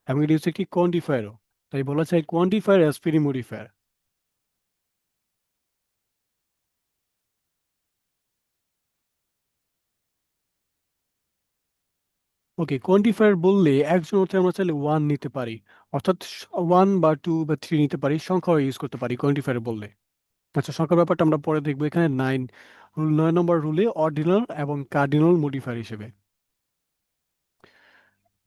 এবং এটি হচ্ছে একটি কোয়ান্টিফায়ারও, তাই বলা যায় কোয়ান্টিফায়ার অ্যাজ প্রি মডিফায়ার। ওকে, কোয়ান্টিফায়ার বললে একজন অর্থে আমরা চাইলে ওয়ান নিতে পারি, অর্থাৎ ওয়ান বা টু বা থ্রি নিতে পারি, সংখ্যা ইউজ করতে পারি কোয়ান্টিফায়ার বললে। আচ্ছা, সংখ্যার ব্যাপারটা আমরা পরে দেখবো। এখানে 9 নম্বর রুলে অর্ডিনাল এবং কার্ডিনাল মডিফায়ার হিসেবে।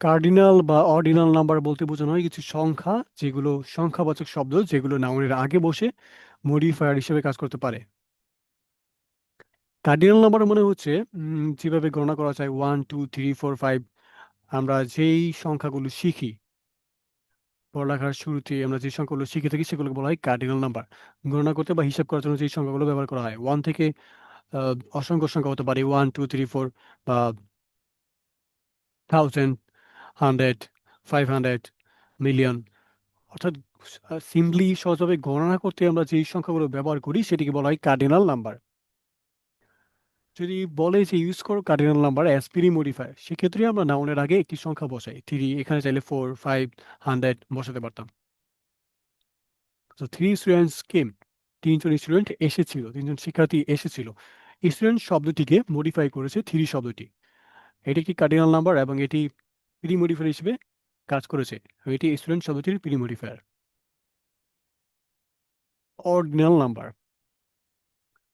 কার্ডিনাল বা অর্ডিনাল নাম্বার বলতে বোঝানো হয় কিছু সংখ্যা, যেগুলো সংখ্যাবাচক শব্দ, যেগুলো নাউনের আগে বসে মডিফায়ার হিসেবে কাজ করতে পারে। কার্ডিনাল নাম্বার মনে হচ্ছে যেভাবে গণনা করা যায় 1 2 3 4 5, আমরা যেই সংখ্যাগুলো শিখি, পড়ালেখার শুরুতে আমরা যে সংখ্যাগুলো শিখে থাকি সেগুলোকে বলা হয় কার্ডিনাল নাম্বার। গণনা করতে বা হিসাব করার জন্য যে সংখ্যাগুলো ব্যবহার করা হয়, ওয়ান থেকে অসংখ্য সংখ্যা হতে পারে, 1 2 3 4, বা 1000, 100, 500, মিলিয়ন, অর্থাৎ সিম্পলি সহজভাবে গণনা করতে আমরা যেই সংখ্যাগুলো ব্যবহার করি সেটিকে বলা হয় কার্ডিনাল নাম্বার। যদি বলে যে ইউজ করো cardinal number as pre modifier, সেক্ষেত্রে আমরা নাউনের আগে একটি সংখ্যা বসাই, 3, এখানে চাইলে 4 5 100 বসাতে পারতাম। তো 3 স্টুডেন্টস কেম, তিনজন স্টুডেন্ট এসেছিল, তিনজন শিক্ষার্থী এসেছিল। স্টুডেন্ট শব্দটিকে মডিফাই করেছে থ্রি শব্দটি, এটি একটি কার্ডিনাল নাম্বার এবং এটি প্রি মডিফায়ার হিসেবে কাজ করেছে, এটি স্টুডেন্ট শব্দটির প্রি মডিফায়ার। অর্ডিনাল নাম্বার,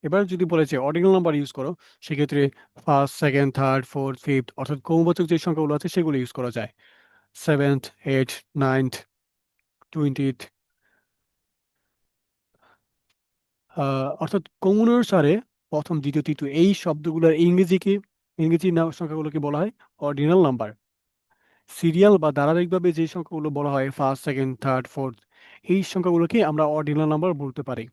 এবার যদি বলে যে অর্ডিনাল নাম্বার ইউজ করো, সেক্ষেত্রে first, second, third, fourth, fifth, অর্থাৎ ক্রমবাচক যে সংখ্যাগুলো আছে সেগুলো ইউজ করা যায়। সেভেন্থ, এইট, নাইনথ, 20th, অর্থাৎ ক্রম অনুসারে প্রথম, দ্বিতীয়, তৃতীয় এই শব্দগুলোর ইংরেজি সংখ্যাগুলোকে বলা হয় অর্ডিনাল নাম্বার। সিরিয়াল বা ধারাবাহিকভাবে যে সংখ্যাগুলো বলা হয় ফার্স্ট, সেকেন্ড, থার্ড, ফোর্থ, এই সংখ্যাগুলোকে আমরা অর্ডিনাল নাম্বার বলতে পারি।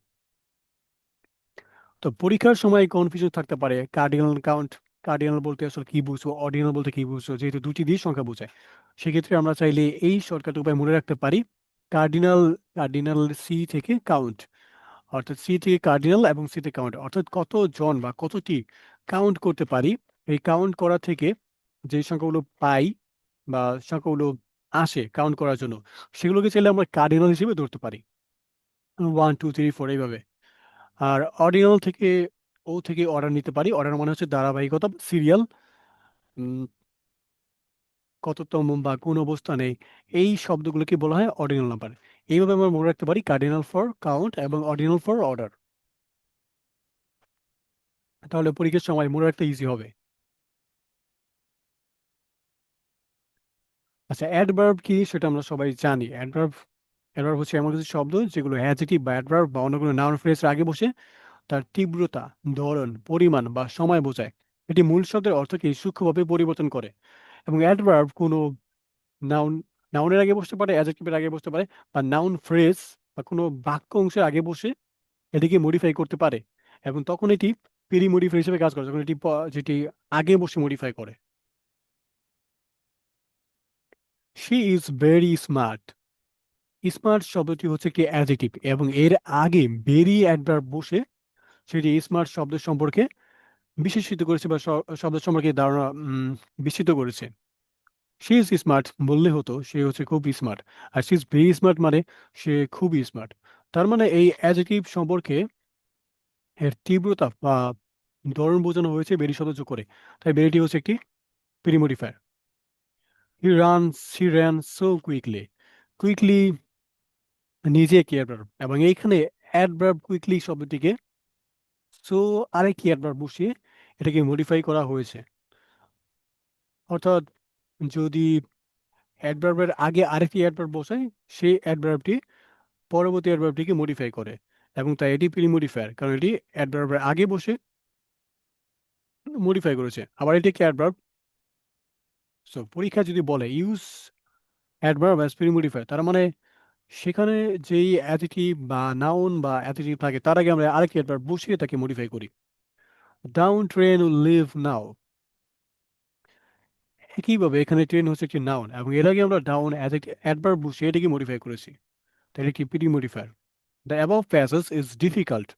তো পরীক্ষার সময় কনফিউশন থাকতে পারে, কার্ডিনাল কাউন্ট, কার্ডিনাল বলতে আসলে কি বুঝছো, অর্ডিনাল বলতে কি বুঝছো, যেহেতু দুটি দিয়ে সংখ্যা বোঝায়। সেক্ষেত্রে আমরা চাইলে এই শর্টকাট উপায় মনে রাখতে পারি। কার্ডিনাল, কার্ডিনাল সি থেকে কাউন্ট, অর্থাৎ সি থেকে কার্ডিনাল এবং সি থেকে কাউন্ট, অর্থাৎ কতজন বা কতটি কাউন্ট করতে পারি। এই কাউন্ট করা থেকে যে সংখ্যাগুলো পাই বা সংখ্যাগুলো আসে কাউন্ট করার জন্য, সেগুলোকে চাইলে আমরা কার্ডিনাল হিসেবে ধরতে পারি। 1 2 3 4 এইভাবে। আর অর্ডিনাল থেকে, ও থেকে অর্ডার নিতে পারি। অর্ডার মানে হচ্ছে ধারাবাহিকতা, সিরিয়াল, কততম বা কোন অবস্থানে, এই শব্দগুলোকে বলা হয় অর্ডিনাল নাম্বার। এইভাবে আমরা মনে রাখতে পারি কার্ডিনাল ফর কাউন্ট এবং অর্ডিনাল ফর অর্ডার। তাহলে পরীক্ষার সময় মনে রাখতে ইজি হবে। আচ্ছা, অ্যাডভার্ব কি সেটা আমরা সবাই জানি। অ্যাডভার্ব, অ্যাডভার্ব হচ্ছে এমন কিছু শব্দ যেগুলো অ্যাডজেক্টিভ বা অ্যাডভার্ব বা অন্য কোনো নাউন ফ্রেজের আগে বসে তার তীব্রতা, ধরন, পরিমাণ বা সময় বোঝায়। এটি মূল শব্দের অর্থকে সূক্ষ্মভাবে পরিবর্তন করে। এবং অ্যাডভার্ব কোনো নাউন, নাউনের আগে বসতে পারে, অ্যাডজেক্টিভের আগে বসতে পারে, বা নাউন ফ্রেজ বা কোনো বাক্য অংশের আগে বসে এটিকে মডিফাই করতে পারে। এবং তখন এটি পেরি মডিফাই হিসেবে কাজ করে, যখন এটি যেটি আগে বসে মডিফাই করে। She is very smart. Smart শব্দটি হচ্ছে একটি অ্যাডজেক্টিভ এবং এর আগে ভেরি অ্যাডভার্ব বসে সেটি স্মার্ট শব্দ সম্পর্কে বিশেষিত করেছে বা শব্দ সম্পর্কে ধারণা বিস্তৃত করেছে। সে ইজ স্মার্ট বললে হতো সে হচ্ছে খুব স্মার্ট, আর সে ইজ ভেরি স্মার্ট মানে সে খুবই স্মার্ট। তার মানে এই অ্যাডজেক্টিভ সম্পর্কে এর তীব্রতা বা ধরন বোঝানো হয়েছে ভেরি শব্দ যোগ করে। তাই ভেরিটি হচ্ছে একটি প্রিমোডিফায়ার। He runs, he ran so quickly. Quickly নিজে একটি অ্যাডভার্ব এবং এইখানে অ্যাডভার্ব কুইকলি শব্দটিকে সো আরেকটি অ্যাডভার্ব বসিয়ে এটাকে মডিফাই করা হয়েছে। অর্থাৎ যদি অ্যাডভার্বের আগে আরেকটি অ্যাডভার্ব বসায়, সেই অ্যাডভার্বটি পরবর্তী অ্যাডভার্বটিকে মডিফাই করে, এবং তাই এটি প্রিমোডিফায়ার, কারণ এটি অ্যাডভার্বের আগে বসে মডিফাই করেছে। আবার এটি একটি অ্যাডভার্ব। সো পরীক্ষা যদি বলে ইউজ অ্যাডভার্ব অ্যাজ প্রিমোডিফায়ার, তার মানে সেখানে যেই অ্যাডিটিভ বা নাউন বা অ্যাডিটিভ থাকে তার আগে আমরা আরেকটি অ্যাডভার্ব বসিয়ে তাকে মডিফাই করি। ডাউন ট্রেন লিভ নাও, একইভাবে এখানে ট্রেন হচ্ছে একটি নাউন এবং এর আগে আমরা ডাউন অ্যাডভার্ব বসিয়ে এটাকে মডিফাই করেছি, তাই একটি প্রিমোডিফায়ার। The above passage is difficult,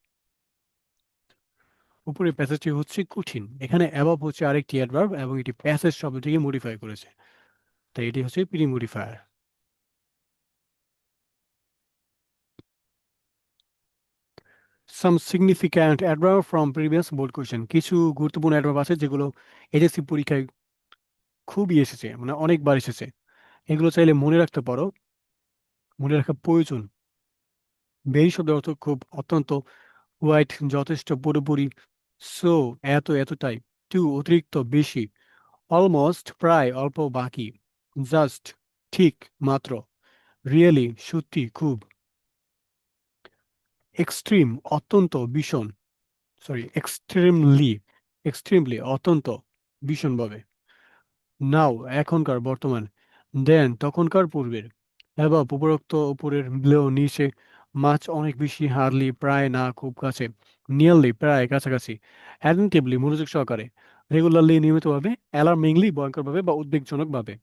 উপরের প্যাসেজটি হচ্ছে কঠিন। এখানে অ্যাবভ হচ্ছে আরেকটি অ্যাডভার্ব এবং এটি প্যাসেজ শব্দটিকে মডিফাই করেছে, তাই এটি হচ্ছে প্রিমোডিফায়ার। Some significant adverb from previous board question, কিছু গুরুত্বপূর্ণ অ্যাডভার্ব আছে যেগুলো এসএসসি পরীক্ষায় খুবই এসেছে, মানে অনেকবার এসেছে। এগুলো চাইলে মনে রাখতে পারো, মনে রাখা প্রয়োজন। ভেরি শব্দের অর্থ খুব, অত্যন্ত, হোয়াইট যথেষ্ট, পুরোপুরি, সো এত এতটাই, টু অতিরিক্ত বেশি, অলমোস্ট প্রায় অল্প বাকি, জাস্ট ঠিক মাত্র, রিয়েলি সত্যি খুব, এক্সট্রিম অত্যন্ত ভীষণ, সরি এক্সট্রিমলি, এক্সট্রিমলি অত্যন্ত ভীষণভাবে, নাও এখনকার বর্তমান, দেন তখনকার পূর্বের, অ্যাবভ উপরোক্ত উপরের, বিলো নিচে, মাছ অনেক বেশি, হার্ডলি প্রায় না খুব কাছে, নিয়ারলি প্রায় কাছাকাছি, অ্যাটেন্টিভলি মনোযোগ সহকারে, রেগুলারলি নিয়মিতভাবে, অ্যালার্মিংলি ভয়ঙ্করভাবে বা উদ্বেগজনকভাবে,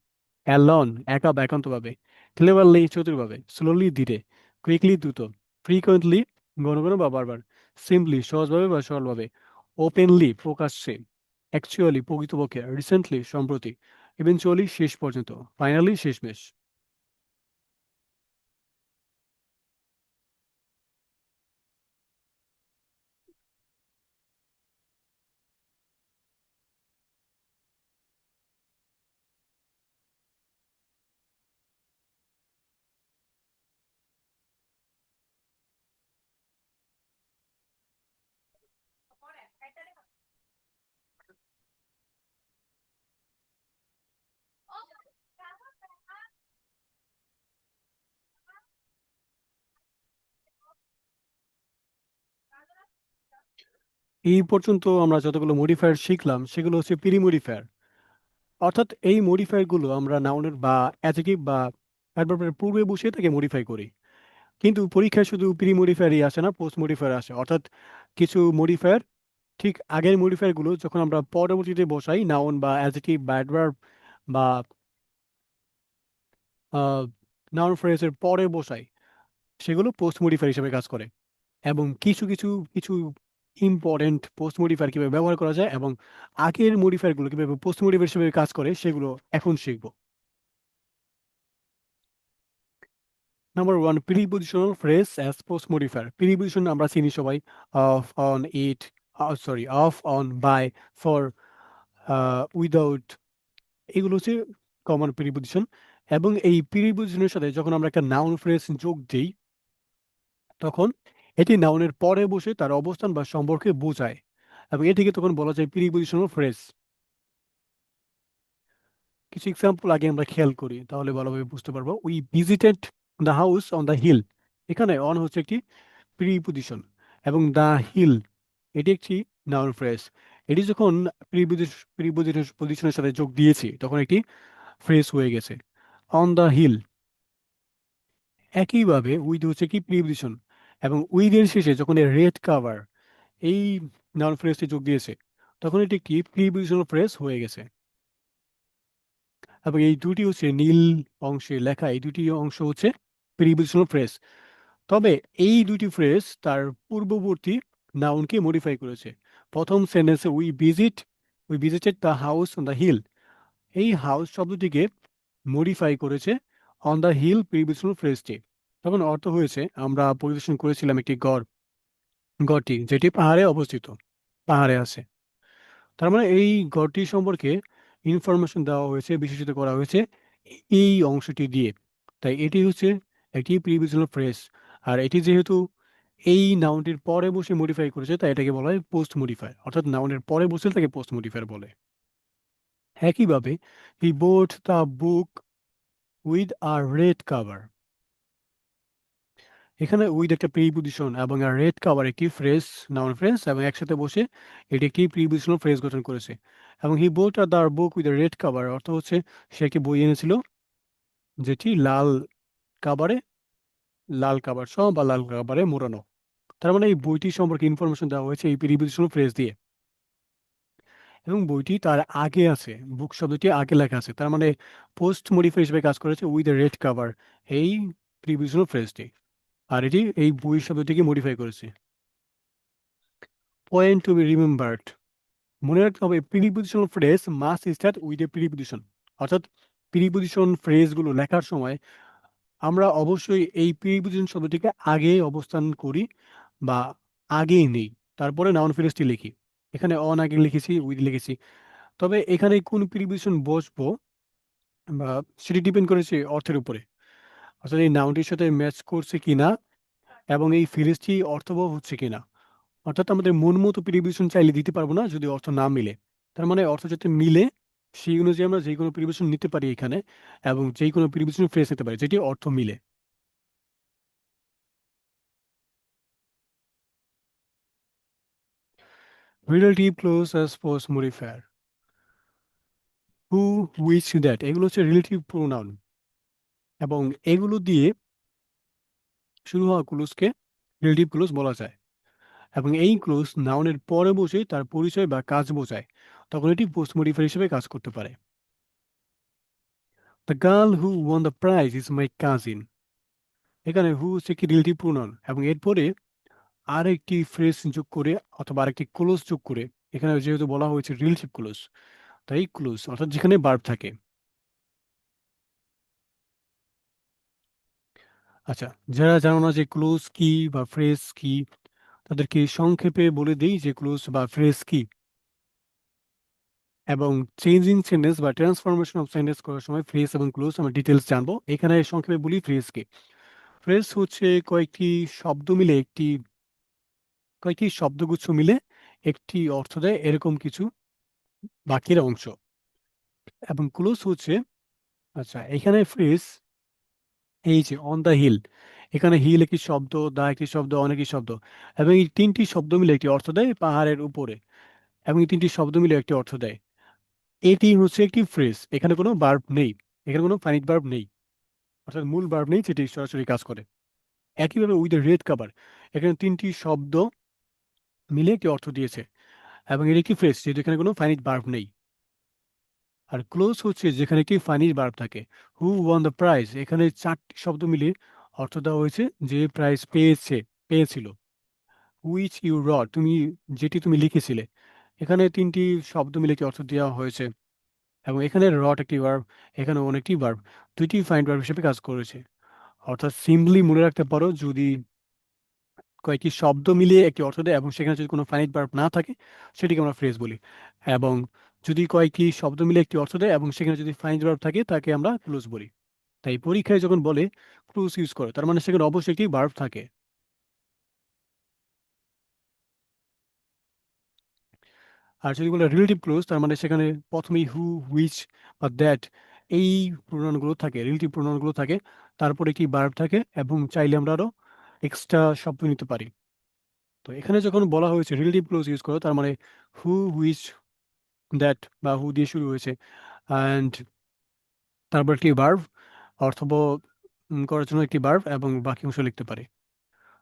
অ্যালন একা বা একান্তভাবে, ক্লেভারলি চতুরভাবে, স্লোলি ধীরে, কুইকলি দ্রুত, ফ্রিকোয়েন্টলি ঘন ঘন বা বারবার, সিম্পলি সহজভাবে বা সরলভাবে, ওপেনলি প্রকাশ্যে, অ্যাকচুয়ালি প্রকৃতপক্ষে, রিসেন্টলি সম্প্রতি, ইভেনচুয়ালি শেষ পর্যন্ত, ফাইনালি শেষমেশ। এই পর্যন্ত আমরা যতগুলো মডিফায়ার শিখলাম সেগুলো হচ্ছে প্রি মডিফায়ার, অর্থাৎ এই মডিফায়ার গুলো আমরা নাউনের বা অ্যাডজেক্টিভ বা অ্যাডভার্বের পূর্বে বসে তাকে মডিফাই করি। কিন্তু পরীক্ষায় শুধু প্রি মডিফায়ারই আসে না, পোস্ট মডিফায়ার আসে, অর্থাৎ কিছু মডিফায়ার ঠিক আগের মডিফায়ার গুলো যখন আমরা পরবর্তীতে বসাই নাউন বা অ্যাডজেক্টিভ বা অ্যাডভার্ব বা নাউন ফ্রেজের পরে বসাই, সেগুলো পোস্ট মডিফায়ার হিসেবে কাজ করে। এবং কিছু কিছু কিছু ইম্পর্টেন্ট পোস্ট মডিফায়ার কিভাবে ব্যবহার করা যায় এবং আগের মডিফায়ার গুলো কিভাবে পোস্ট মডিফায়ার হিসেবে কাজ করে সেগুলো এখন শিখবো। Number one, prepositional phrase as post modifier. Preposition আমরা চিনি সবাই, of, on, it, sorry, of, on, by, for, without, এগুলো হচ্ছে কমন প্রিপোজিশন। এবং এই প্রিপোজিশনের সাথে যখন আমরা একটা নাউন ফ্রেজ যোগ দিই তখন এটি নাউনের পরে বসে তার অবস্থান বা সম্পর্কে বোঝায়, এবং এটিকে তখন বলা যায় প্রিপোজিশনাল ফ্রেজ। কিছু এক্সাম্পল আগে আমরা খেয়াল করি তাহলে ভালোভাবে বুঝতে পারবো। We visited the house on the hill, এখানে অন হচ্ছে একটি প্রিপোজিশন এবং দ্য হিল এটি একটি নাউন ফ্রেজ। এটি যখন প্রিপোজিশনের সাথে যোগ দিয়েছি তখন একটি ফ্রেজ হয়ে গেছে, অন দ্য হিল। একইভাবে উইথ হচ্ছে কি প্রিপোজিশন, এবং উইথ এর শেষে যখন রেড কাভার এই নাউন ফ্রেজটি যোগ দিয়েছে তখন এটি একটি প্রিপোজিশনাল ফ্রেজ হয়ে গেছে। এবং এই দুটি হচ্ছে নীল অংশে লেখা, এই দুটি অংশ হচ্ছে প্রিপোজিশনাল ফ্রেজ। তবে এই দুটি ফ্রেজ তার পূর্ববর্তী নাউনকে মডিফাই করেছে। প্রথম সেন্টেন্সে we visited the house on the hill, এই হাউস শব্দটিকে মডিফাই করেছে অন দ্য হিল প্রিপোজিশনাল ফ্রেজটি। তখন অর্থ হয়েছে আমরা পরিদর্শন করেছিলাম একটি গড়টি যেটি পাহাড়ে অবস্থিত, পাহাড়ে আছে। তার মানে এই গড়টি সম্পর্কে ইনফরমেশন দেওয়া হয়েছে, বিশেষিত করা হয়েছে এই অংশটি দিয়ে। তাই এটি হচ্ছে একটি প্রিপোজিশনাল ফ্রেজ। আর এটি যেহেতু এই নাউনটির পরে বসে মডিফাই করেছে তাই এটাকে বলা হয় পোস্ট মডিফায়ার, অর্থাৎ নাউনের পরে বসে তাকে পোস্ট মডিফায়ার বলে। একইভাবে he bought the book with a red cover, এখানে উইথ একটা প্রিপোজিশন এবং আর রেড কাভার একটি ফ্রেজ, নাউন ফ্রেজ, এবং একসাথে বসে এটি একটি প্রিপোজিশনাল ফ্রেজ গঠন করেছে। এবং he bought the book with red cover অর্থ হচ্ছে সে একটি বই এনেছিল যেটি লাল কাভারে, লাল কাভার সহ বা লাল কাভারে মোড়ানো। তার মানে এই বইটি সম্পর্কে ইনফরমেশন দেওয়া হয়েছে এই প্রিপোজিশনাল ফ্রেজ দিয়ে। এবং বইটি তার আগে আছে, বুক শব্দটি আগে লেখা আছে, তার মানে পোস্ট মডিফাই হিসেবে কাজ করেছে উইথ রেড কাভার এই প্রিপোজিশনাল ফ্রেজটি। আর এটি এই বই শব্দটিকে মডিফাই করেছে। পয়েন্ট টু বি রিমেম্বার্ড, মনে রাখতে হবে prepositional phrase must start with a preposition, অর্থাৎ প্রিপোজিশন ফ্রেজগুলো লেখার সময় আমরা অবশ্যই এই প্রিপোজিশন শব্দটিকে আগে অবস্থান করি বা আগেই নেই, তারপরে নাউন ফ্রেজটি লিখি। এখানে অন আগে লিখেছি, উইথ লিখেছি, তবে এখানে কোন প্রিপোজিশন বসবো বা সেটি ডিপেন্ড করেছে অর্থের উপরে, অর্থাৎ এই নাউনটির সাথে ম্যাচ করছে কিনা এবং এই ফ্রেজটি অর্থবহ হচ্ছে কিনা। অর্থাৎ আমাদের মন মতো প্রিপোজিশন চাইলে দিতে পারবো না যদি অর্থ না মিলে। তার মানে অর্থ যাতে মিলে সেই অনুযায়ী আমরা যে কোনো প্রিপোজিশন নিতে পারি এখানে, এবং যে কোনো প্রিপোজিশন ফ্রেজ নিতে পারি যেটি অর্থ মিলে। Relative close as post modifier, who, which, that, এগুলো হচ্ছে রিলেটিভ প্রোনাউন এবং এগুলো দিয়ে শুরু হওয়া ক্লোজকে রিলেটিভ ক্লোজ বলা যায়। এবং এই ক্লোজ নাউনের পরে বসে তার পরিচয় বা কাজ বোঝায়, তখন এটি পোস্ট মডিফায়ার হিসেবে কাজ করতে পারে। The girl who one the prize is my cousin, এখানে হু হচ্ছে কি রিলেটিভ প্রোনাউন এবং এরপরে আরেকটি ফ্রেজ যোগ করে অথবা আরেকটি ক্লোজ যোগ করে, এখানে যেহেতু বলা হয়েছে রিলেটিভ ক্লোজ তাই ক্লোজ অর্থাৎ যেখানে ভার্ব থাকে। আচ্ছা, যারা জানো না যে ক্লোজ কি বা ফ্রেজ কি তাদেরকে সংক্ষেপে বলে দিই যে ক্লোজ বা ফ্রেজ কি। এবং চেঞ্জিং সেন্টেন্স বা ট্রান্সফরমেশন অফ সেন্টেন্স করার সময় ফ্রেজ এবং ক্লোজ আমরা ডিটেলস জানবো। এখানে সংক্ষেপে বলি ফ্রেজ কি। ফ্রেজ হচ্ছে কয়েকটি শব্দগুচ্ছ মিলে একটি অর্থ দেয় এরকম কিছু বাক্যের অংশ। এবং ক্লোজ হচ্ছে, আচ্ছা, এখানে ফ্রেজ এই যে অন দ্য হিল, এখানে হিল একটি শব্দ, দা একটি শব্দ, অনেকটি শব্দ, এবং এই তিনটি শব্দ মিলে একটি অর্থ দেয় পাহাড়ের উপরে, এবং এই তিনটি শব্দ মিলে একটি অর্থ দেয়। এটি হচ্ছে একটি ফ্রেজ, এখানে কোনো ভার্ব নেই, এখানে কোনো ফাইনিট ভার্ব নেই, অর্থাৎ মূল ভার্ব নেই যেটি সরাসরি কাজ করে। একইভাবে উইথ রেড কাভার, এখানে তিনটি শব্দ মিলে একটি অর্থ দিয়েছে, এবং এটি একটি ফ্রেজ যেহেতু এখানে কোনো ফাইনিট ভার্ব নেই। আর ক্লোজ হচ্ছে যেখানে একটি ফাইনিট ভার্ব থাকে। হু ওয়ান দ্য প্রাইজ, এখানে চারটি শব্দ মিলে অর্থ দেওয়া হয়েছে যে প্রাইজ পেয়েছিল। হুইচ ইউ রড, যেটি তুমি লিখেছিলে, এখানে তিনটি শব্দ মিলে একটি অর্থ দেওয়া হয়েছে, এবং এখানে রট একটি ভার্ব, এখানে অনেকটি ভার্ব, দুইটি ফাইন্ড ভার্ব হিসেবে কাজ করেছে। অর্থাৎ সিম্পলি মনে রাখতে পারো, যদি কয়েকটি শব্দ মিলিয়ে একটি অর্থ দেয় এবং সেখানে যদি কোনো ফাইনাইট ভার্ব না থাকে, সেটিকে আমরা ফ্রেজ বলি। এবং যদি কয়েকটি শব্দ মিলে একটি অর্থ দেয় এবং সেখানে যদি ফাইনাইট ভার্ব থাকে, তাকে আমরা ক্লোজ বলি। তাই পরীক্ষায় যখন বলে ক্লোজ ইউজ করো, তার মানে সেখানে অবশ্যই একটি ভার্ব থাকে। আর যদি বলে রিলেটিভ ক্লোজ, তার মানে সেখানে প্রথমেই হু, হুইচ বা দ্যাট, এই প্রোনাউনগুলো থাকে, রিলেটিভ প্রোনাউনগুলো থাকে, তারপর একটি ভার্ব থাকে, এবং চাইলে আমরা আরো এক্সট্রা শব্দ নিতে পারি। তো এখানে যখন বলা হয়েছে রিলেটিভ ক্লোজ ইউজ করো, তার মানে হু, হুইচ, দ্যাট বা হু দিয়ে শুরু হয়েছে, অ্যান্ড তারপর একটি ভার্ব, অর্থব করার জন্য একটি ভার্ব, এবং বাকি অংশ লিখতে পারে।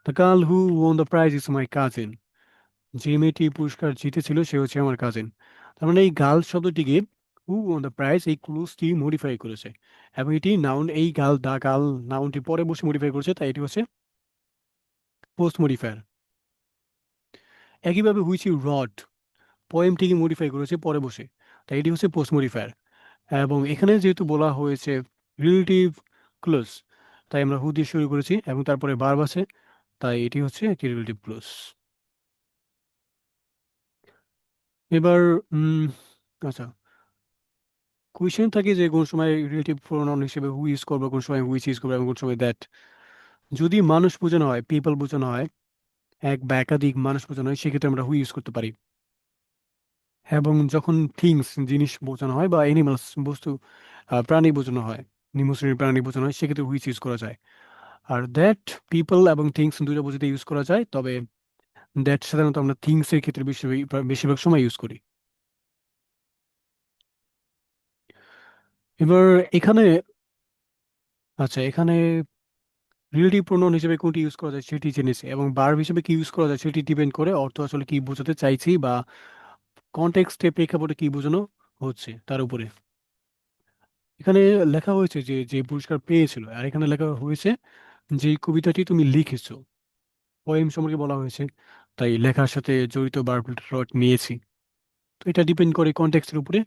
The girl who won the prize is my cousin, যে মেয়েটি পুরস্কার জিতেছিল সে হচ্ছে আমার কাজিন। তার মানে এই গার্ল শব্দটিকে হু ওন দ্য প্রাইজ, এই ক্লুজটি মডিফাই করেছে, এবং এটি নাউন, এই গার্ল, দা গার্ল নাউনটি পরে বসে মডিফাই করেছে, তাই এটি হচ্ছে পোস্ট মডিফায়ার। একইভাবে হুইচ ইউ রড, পোয়েমটিকে মডিফাই করেছে পরে বসে, তাই এটি হচ্ছে পোস্ট মডিফায়ার। এবং এখানে যেহেতু বলা হয়েছে রিলেটিভ ক্লোজ, তাই আমরা হু দিয়ে শুরু করেছি এবং তারপরে ভার্ব আছে, তাই এটি হচ্ছে একটি রিলেটিভ ক্লোজ। এবার আচ্ছা, কোয়েশ্চেন থাকে যে কোন সময় রিলেটিভ প্রোনাউন হিসেবে হু ইউজ করবো, কোন সময় হুইচ ইউজ করবো, এবং কোন সময় দ্যাট। যদি মানুষ বোঝানো হয়, পিপল বোঝানো হয়, এক বা একাধিক মানুষ বোঝানো হয়, সেক্ষেত্রে আমরা হু ইউজ করতে পারি। এবং যখন থিংস, জিনিস বোঝানো হয়, বা এনিমালস, বস্তু, প্রাণী বোঝানো হয়, নিম্ন শ্রেণীর প্রাণী বোঝানো হয়, সেক্ষেত্রে হুইচ ইউজ করা যায়। আর দ্যাট, পিপল এবং থিংস দুটো বোঝাতে ইউজ করা যায়, তবে দ্যাট সাধারণত আমরা থিংস এর ক্ষেত্রে বেশিরভাগ সময় ইউজ করি। এবার এখানে, আচ্ছা, এখানে রিলেটিভ প্রোনাউন হিসেবে কোনটি ইউজ করা যায় সেটি জেনেছি, এবং ভার্ব হিসেবে কি ইউজ করা যায় সেটি ডিপেন্ড করে অর্থ আসলে কি বোঝাতে চাইছি, বা কনটেক্সটে, প্রেক্ষাপটে কি বোঝানো হচ্ছে তার উপরে। এখানে লেখা হয়েছে যে যে পুরস্কার পেয়েছিল, আর এখানে লেখা হয়েছে যে কবিতাটি তুমি লিখেছো, পোয়েম সম্পর্কে বলা হয়েছে, তাই লেখার সাথে জড়িত ভার্ব নিয়েছি। তো এটা ডিপেন্ড করে কনটেক্সটের উপরে।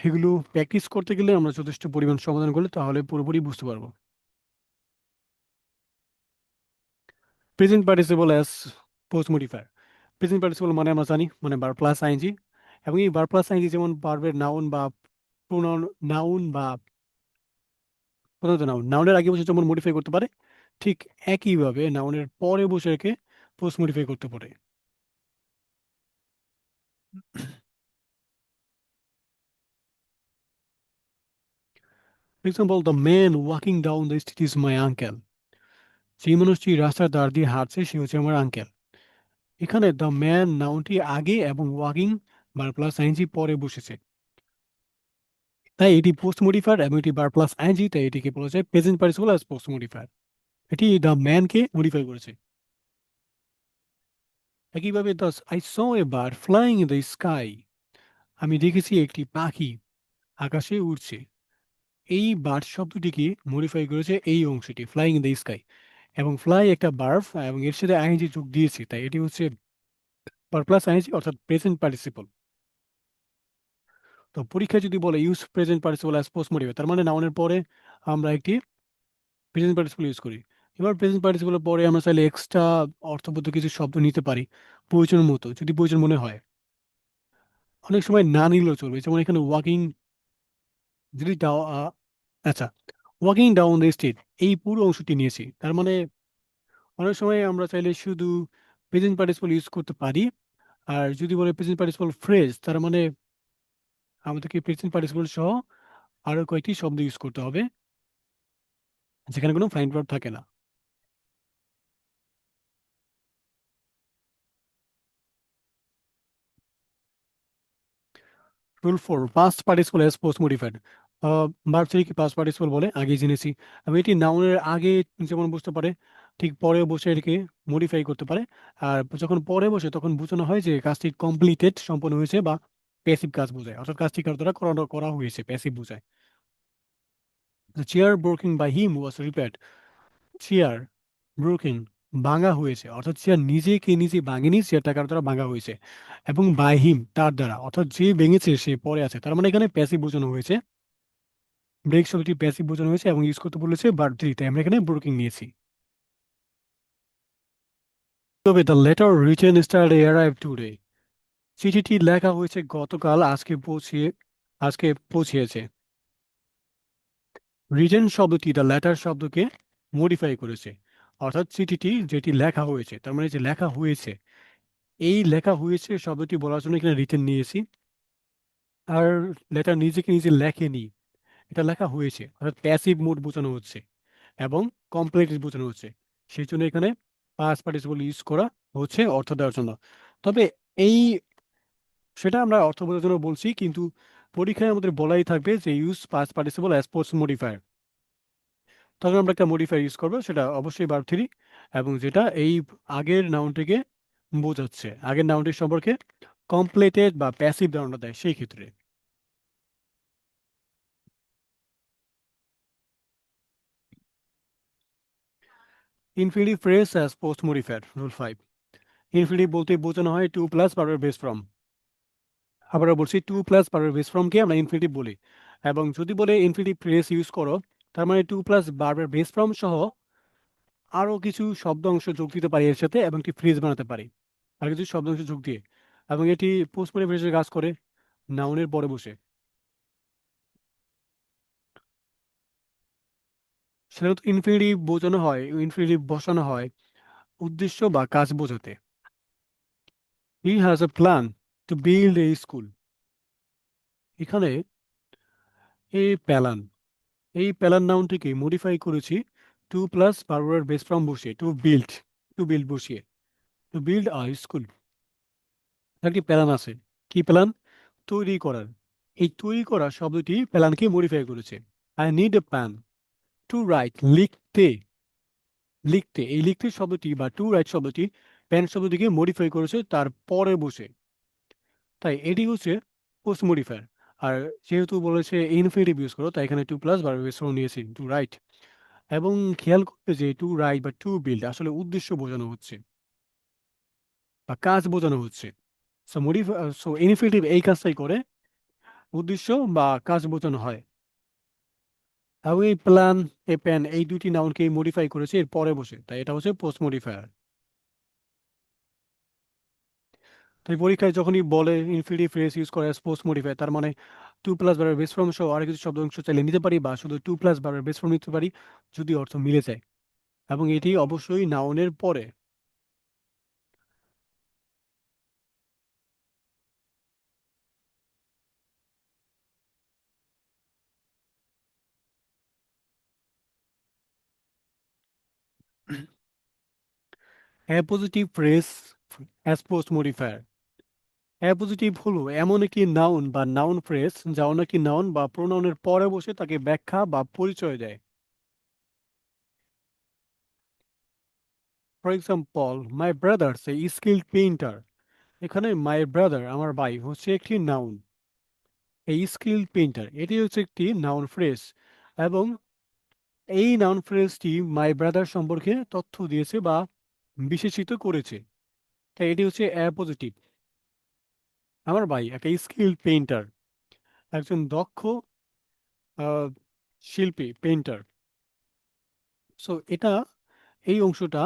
এগুলো প্র্যাকটিস করতে গেলে আমরা যথেষ্ট পরিমাণ সমাধান করলে তাহলে পুরোপুরি বুঝতে পারবো। Present participle as post modifier. Present participle মানে আমরা জানি মানে বার প্লাস আইএনজি, এবং এই বার প্লাস আইএনজি যেমন ভার্বের নাউন বা প্রোনাউন, নাউন বা প্রধানত নাউন, নাউনের আগে বসে যেমন মডিফাই করতে পারে, ঠিক একইভাবে নাউনের পরে বসে রেখে পোস্ট মডিফাই করতে পারে। For example, the man walking down the street is my uncle, সেই মানুষটি রাস্তার ধার দিয়ে হাঁটছে সে হচ্ছে আমার আঙ্কেল। এখানে দ্য ম্যান নাউনটি আগে এবং ওয়াকিং বার প্লাস আইএনজি পরে বসেছে, তাই এটি পোস্ট মডিফায়ার, এবং এটি বার প্লাস আইএনজি, তাই এটিকে বলা যায় present participle as post modifier. এটি দ্য ম্যানকে মডিফাই করেছে। একইভাবে the I saw a bird flying in the sky, আমি দেখেছি একটি পাখি আকাশে উড়ছে। এই বার্ড শব্দটিকে মডিফাই করেছে এই অংশটি, ফ্লাইং ইন দ্য স্কাই, এবং ফ্লাই একটা বার্ব এবং এর সাথে আইএনজি যোগ দিয়েছি, তাই এটি হচ্ছে বার প্লাস আইএনজি, অর্থাৎ প্রেজেন্ট পার্টিসিপল। তো পরীক্ষায় যদি বলে use present participle as post modifier, তার মানে নাউনের পরে আমরা একটি প্রেজেন্ট পার্টিসিপল ইউজ করি। এবার প্রেজেন্ট পার্টিসিপলের পরে আমরা চাইলে এক্সট্রা অর্থবোধ কিছু শব্দ নিতে পারি প্রয়োজন মতো, যদি প্রয়োজন মনে হয়। অনেক সময় না নিলেও চলবে, যেমন এখানে ওয়াকিং, যদি আচ্ছা, ওয়াকিং ডাউন দ্য স্ট্রিট, এই পুরো অংশটি নিয়েছি, তার মানে অনেক সময় আমরা চাইলে শুধু প্রেজেন্ট পার্টিসিপল ইউজ করতে পারি। আর যদি বলে প্রেজেন্ট পার্টিসিপল ফ্রেজ, তার মানে আমাদেরকে প্রেজেন্ট পার্টিসিপল সহ আরো কয়েকটি শব্দ ইউজ করতে হবে। যেখানে কোনো ফাইন ভার্ব থাকে না। Rule 4, past participle as post modified. Verb three কি পাস্ট পার্টিসিপল বলে, আগেই জেনেছি। আমি এটি নাউনের আগে যেমন বসতে পারে, ঠিক পরে বসে এটাকে মডিফাই করতে পারে। আর যখন পরে বসে তখন বোঝানো হয় যে কাজটি কমপ্লিটেড, সম্পন্ন হয়েছে, বা প্যাসিভ কাজ বোঝায়, অর্থাৎ কাজটি কারো দ্বারা করা করা হয়েছে, প্যাসিভ বোঝায়। The chair broking by him was repaired. Chair broking, ভাঙা হয়েছে, অর্থাৎ চেয়ার নিজেকে নিজে ভাঙেনি, চেয়ারটা কারো দ্বারা ভাঙা হয়েছে। এবং বাই হিম, তার দ্বারা, অর্থাৎ যে ভেঙেছে সে পরে আছে, তার মানে এখানে প্যাসিভ বোঝানো হয়েছে। ব্রেক শব্দটি প্যাসিভ বোঝানো হয়েছে এবং ইউজ করতে বলেছে ভার্ব থ্রি, তাই আমরা এখানে ব্রোকিং নিয়েছি। তবে the letter written yesterday arrive today. চিঠিটি লেখা হয়েছে গতকাল, আজকে পৌঁছিয়েছে। রিটেন শব্দটি দ্য লেটার শব্দকে মডিফাই করেছে, অর্থাৎ চিঠিটি যেটি লেখা হয়েছে, তার মানে যে লেখা হয়েছে, এই লেখা হয়েছে শব্দটি বলার জন্য এখানে রিটেন নিয়েছি। আর লেটার নিজেকে নিজে লেখেনি, এটা লেখা হয়েছে, অর্থাৎ প্যাসিভ মোড বোঝানো হচ্ছে এবং কমপ্লিট বোঝানো হচ্ছে। সেই জন্য এখানে পাস্ট পার্টিসিপল ইউজ করা হচ্ছে অর্থ দেওয়ার জন্য। তবে এই সেটা আমরা অর্থ বোঝার জন্য বলছি, কিন্তু পরীক্ষায় আমাদের বলাই থাকবে যে use past participle as post modifier. তখন আমরা একটা মডিফায়ার ইউজ করবো, সেটা অবশ্যই ভার্ব থ্রি, এবং যেটা এই আগের নাউনটিকে বোঝাচ্ছে, আগের নাউনটির সম্পর্কে কমপ্লিটেড বা প্যাসিভ ধারণা দেয় সেই ক্ষেত্রে। Infinitive phrase as post modifier, rule 5। Infinitive বলতে বোঝানো হয় টু প্লাস ভার্বের বেস ফর্ম। আবারও বলছি, টু প্লাস ভার্বের বেস ফর্মকে আমরা ইনফিনিটিভ বলি। এবং যদি বলে ইনফিনিটিভ ফ্রেজ ইউজ করো, তার মানে টু প্লাস ভার্বের বেস ফর্ম সহ আরও কিছু শব্দ অংশ যোগ দিতে পারি এর সাথে, এবং একটি ফ্রেজ বানাতে পারি আর কিছু শব্দ অংশ যোগ দিয়ে। এবং এটি পোস্ট মডিফায়ারের কাজ করে নাউনের পরে বসে। সাধারণত ইনফিনিটিভ বোঝানো হয়, ইনফিনিটিভ বসানো হয় উদ্দেশ্য বা কাজ বোঝাতে। He has a plan to build a school. এখানে এই প্যালান, এই প্যালান নাউনটিকে মডিফাই করেছি টু প্লাস ভার্বের বেস ফর্ম বসিয়ে, টু বিল্ড বসিয়ে, টু বিল্ড আ স্কুল। একটি প্যালান আছে, কি প্ল্যান? তৈরি করার। এই তৈরি করা শব্দটি প্ল্যানকে মডিফাই করেছে। I need a plan to write, লিখতে, লিখতে, এই লিখতে শব্দটি বা টু রাইট শব্দটি প্যান শব্দটিকে মডিফাই করেছে তার পরে বসে, তাই এটি হচ্ছে পোস্ট মডিফায়ার। আর যেহেতু বলেছে ইনফিনিটিভ ইউজ করো, তাই এখানে টু প্লাস ভার্বের বেস ফর্ম নিয়েছি টু রাইট। এবং খেয়াল করবে যে টু রাইট বা টু বিল্ড আসলে উদ্দেশ্য বোঝানো হচ্ছে বা কাজ বোঝানো হচ্ছে। সো ইনফিনিটিভ এই কাজটাই করে, উদ্দেশ্য বা কাজ বোঝানো হয়। এবং এই প্ল্যান, এই প্যান, এই দুটি নাউনকে মডিফাই করেছে এর পরে বসে, তাই এটা হচ্ছে পোস্ট মডিফায়ার। তাই পরীক্ষায় যখনই বলে ইনফিনিটিভ ফ্রেজ ইউজ করে পোস্ট মডিফায়ার, তার মানে টু প্লাস ভার্বের বেস ফর্ম সহ আরো কিছু শব্দ অংশ চাইলে নিতে পারি, বা শুধু টু প্লাস ভার্বের বেস ফর্ম নিতে পারি যদি অর্থ মিলে যায়। এবং এটি অবশ্যই নাউনের পরে। Appositive phrase as post modifier. Appositive হলো এমন একটি নাউন বা নাউন ফ্রেজ যা অন্য একটি নাউন বা প্রোনাউনের পরে বসে তাকে ব্যাখ্যা বা পরিচয় দেয়। For example, my brother A skilled painter. এখানে মাই ব্রাদার, আমার ভাই, হচ্ছে একটি নাউন। এই স্কিল্ড পেইন্টার এটি হচ্ছে একটি নাউন ফ্রেজ, এবং এই নাউন ফ্রেজটি মাই ব্রাদার সম্পর্কে তথ্য দিয়েছে বা বিশেষিত করেছে, তাই এটি হচ্ছে অ্যাপোজিটিভ। আমার ভাই একটা স্কিল্ড পেইন্টার, একজন দক্ষ আহ, শিল্পী, পেইন্টার। সো এটা, এই অংশটা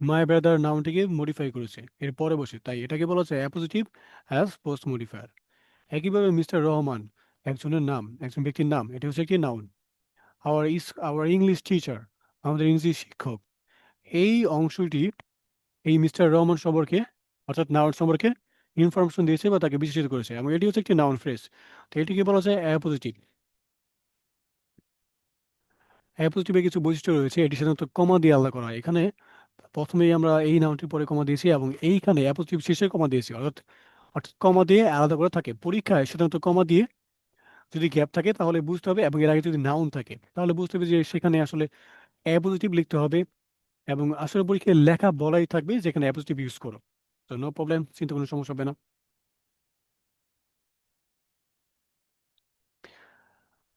মাই ব্রাদার নাউনটিকে মডিফাই করেছে এর পরে বসে, তাই এটাকে বলা হচ্ছে অ্যাপোজিটিভ অ্যাজ পোস্ট মডিফায়ার। একইভাবে মিস্টার রহমান একজনের নাম, একজন ব্যক্তির নাম, এটি হচ্ছে একটি নাউন। আওয়ার ইংলিশ টিচার, আমাদের ইংরেজি শিক্ষক, এই অংশটি এই মিস্টার রহমান সম্পর্কে, অর্থাৎ নাউন সম্পর্কে ইনফরমেশন দিয়েছে বা তাকে বিশেষিত করেছে, এবং এটি হচ্ছে একটি নাউন ফ্রেজ, তো এটিকে বলা যায় অ্যাপোজিটিভ। অ্যাপোজিটিভের কিছু বৈশিষ্ট্য রয়েছে, এটি সাধারণত কমা দিয়ে আলাদা করা হয়। এখানে প্রথমেই আমরা এই নাউনটির পরে কমা দিয়েছি এবং এইখানে অ্যাপোজিটিভ শেষে কমা দিয়েছি, অর্থাৎ অর্থাৎ কমা দিয়ে আলাদা করে থাকে। পরীক্ষায় সাধারণত কমা দিয়ে যদি গ্যাপ থাকে তাহলে বুঝতে হবে, এবং এর আগে যদি নাউন থাকে তাহলে বুঝতে হবে যে সেখানে আসলে অ্যাপোজিটিভ লিখতে হবে, এবং আসলে পরীক্ষায় লেখা বলাই থাকবে যেখানে অ্যাপোজিটিভ ইউজ করো। তো নো প্রবলেম, চিন্তা কোনো সমস্যা হবে না।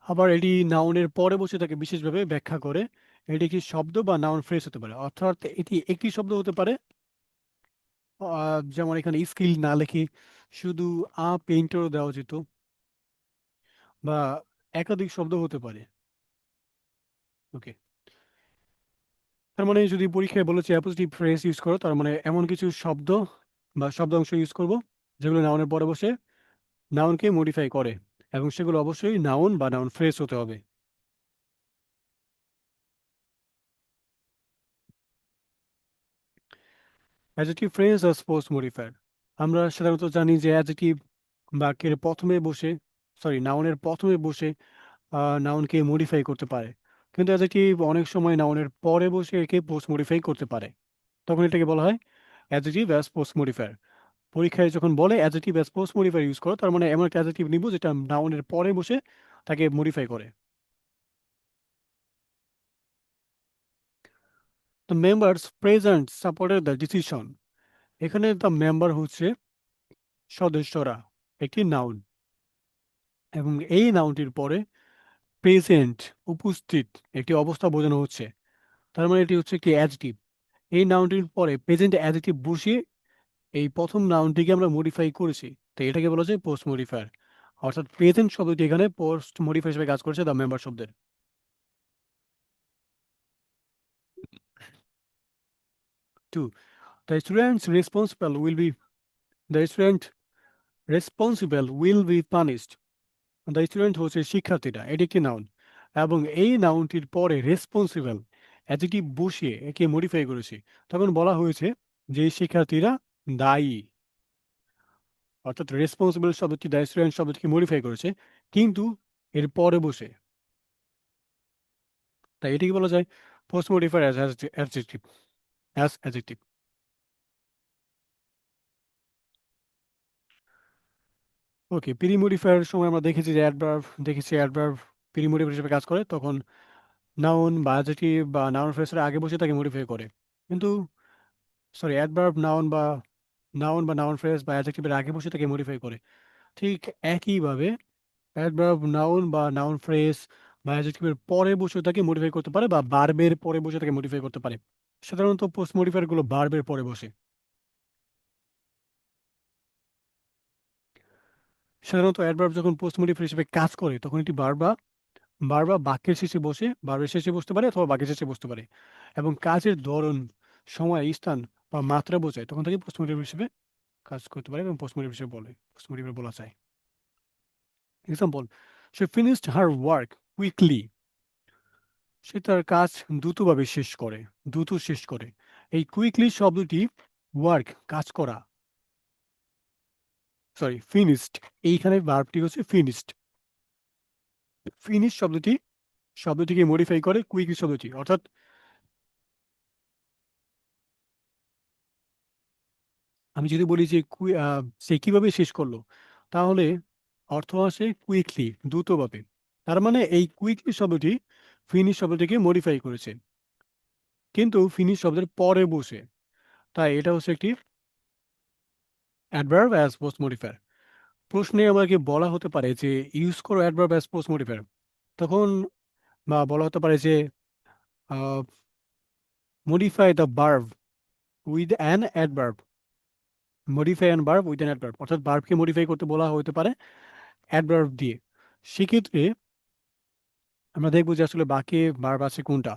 আবার এটি নাউনের পরে বসে থাকে বিশেষভাবে ব্যাখ্যা করে। এটি কি শব্দ বা নাউন ফ্রেজ হতে পারে, অর্থাৎ এটি একটি শব্দ হতে পারে, যেমন এখানে স্কিল না লিখে শুধু পেইন্টারও দেওয়া যেত, বা একাধিক শব্দ হতে পারে। ওকে, তার মানে যদি পরীক্ষায় বলেছে অ্যাপোজিটিভ ফ্রেজ ইউজ করো, তার মানে এমন কিছু শব্দ বা শব্দাংশ ইউজ করব যেগুলো নাউনের পরে বসে নাউনকে মডিফাই করে, এবং সেগুলো অবশ্যই নাউন বা নাউন ফ্রেজ হতে হবে। অ্যাডজেক্টিভ ফ্রেজ আর পোস্ট মডিফায়ার। আমরা সাধারণত জানি যে অ্যাডজেক্টিভ বাক্যের প্রথমে বসে, সরি নাউনের প্রথমে বসে নাউনকে মডিফাই করতে পারে, কিন্তু অ্যাডজেক্টিভ অনেক সময় নাউনের পরে বসে একে পোস্ট মডিফাই করতে পারে। তখন এটাকে বলা হয় অ্যাডজেক্টিভ অ্যাজ পোস্ট মডিফায়ার। পরীক্ষায় যখন বলে adjective as post modifier use করো, তার মানে এমন একটা অ্যাডজেক্টিভ নিব যেটা নাউনের পরে বসে তাকে মডিফাই করে। The members present supported the decision. এখানে দ্য মেম্বার হচ্ছে সদস্যরা, একটি নাউন, এবং এই নাউনটির পরে প্রেজেন্ট উপস্থিত একটি অবস্থা বোঝানো হচ্ছে। তার মানে এটি হচ্ছে একটি অ্যাডজেক্টিভ। এই নাউনটির পরে প্রেজেন্ট অ্যাডজেক্টিভ বসিয়ে এই প্রথম নাউনটিকে আমরা মডিফাই করেছি, তো এটাকে বলা যায় পোস্ট মডিফায়ার। অর্থাৎ প্রেজেন্ট শব্দটি এখানে পোস্ট মডিফাই হিসেবে কাজ করছে দ্য মেম্বার শব্দের। 2. The students responsible will be the student responsible will be punished. The student হচ্ছে শিক্ষার্থীরা, এটি একটি নাউন, এবং এই নাউনটির পরে রেসপন্সিবল অ্যাডজেক্টিভ বসিয়ে একে মডিফাই করেছি। তখন বলা হয়েছে যে শিক্ষার্থীরা দায়ী, অর্থাৎ রেসপন্সিবল শব্দটি দ্য স্টুডেন্ট শব্দটিকে মডিফাই করেছে, কিন্তু এর পরে বসে, তাই এটিকে বলা যায় post modifier as adjective, as adjective. Okay, pre modifier সময় আমরা দেখেছি যে অ্যাডভার্ব প্রি মডিফায়ার হিসেবে কাজ করে, তখন নাউন বা অ্যাডজেক্টিভ বা নাউন ফ্রেজের আগে বসে তাকে মডিফাই করে। কিন্তু সরি, অ্যাডভার্ব নাউন বা নাউন ফ্রেজ বা অ্যাডজেক্টিভের আগে বসে তাকে মডিফাই করে। ঠিক একইভাবে অ্যাডভার্ব নাউন বা নাউন ফ্রেজ বা অ্যাডজেক্টিভের পরে বসে তাকে মডিফাই করতে পারে, বা বার্বের পরে বসে তাকে মডিফাই করতে পারে। সাধারণত পোস্ট মডিফায়ার গুলো বার্বের পরে বসে। সাধারণত অ্যাডভার্ব যখন পোস্ট মডিফায়ার হিসেবে কাজ করে তখন এটি বারবার বাক্যের শেষে বসে, বার্বের শেষে বসতে পারে অথবা বাক্যের শেষে বসতে পারে, এবং কাজের ধরন, সময়, স্থান বা মাত্রা বোঝায়, তখন তাকে পোস্ট মডিফায়ার হিসেবে কাজ করতে পারে এবং পোস্ট মডিফায়ার হিসেবে পোস্ট মডিফায়ার বলা যায়। এক্সাম্পল, সে ফিনিশড হার ওয়ার্ক কুইকলি। সে তার কাজ দ্রুতভাবে শেষ করে, দ্রুত শেষ করে। এই কুইকলি শব্দটি ওয়ার্ক কাজ করা, সরি ফিনিশড, এইখানে ভার্বটি হচ্ছে ফিনিশড। ফিনিশ শব্দটিকে মডিফাই করে কুইকলি শব্দটি, অর্থাৎ আমি যদি বলি যে সে কিভাবে শেষ করলো, তাহলে অর্থ আসে কুইকলি, দ্রুতভাবে। তার মানে এই কুইকলি শব্দটি ফিনিশ শব্দটিকে মডিফাই করেছে, কিন্তু ফিনিশ শব্দের পরে বসে, তাই এটা হচ্ছে একটি অ্যাডভার্ব অ্যাজ পোস্ট মডিফায়ার। প্রশ্নে আমাকে বলা হতে পারে যে ইউজ করো অ্যাডভার্ব অ্যাজ পোস্ট মডিফায়ার, তখন বা বলা হতে পারে যে modify the verb with an adverb, modify an verb with an adverb, অর্থাৎ ভার্বকে মডিফাই করতে বলা হতে পারে অ্যাডভার্ব দিয়ে। সেক্ষেত্রে আমরা দেখবো যে আসলে বাক্যে ভার্ব আছে কোনটা।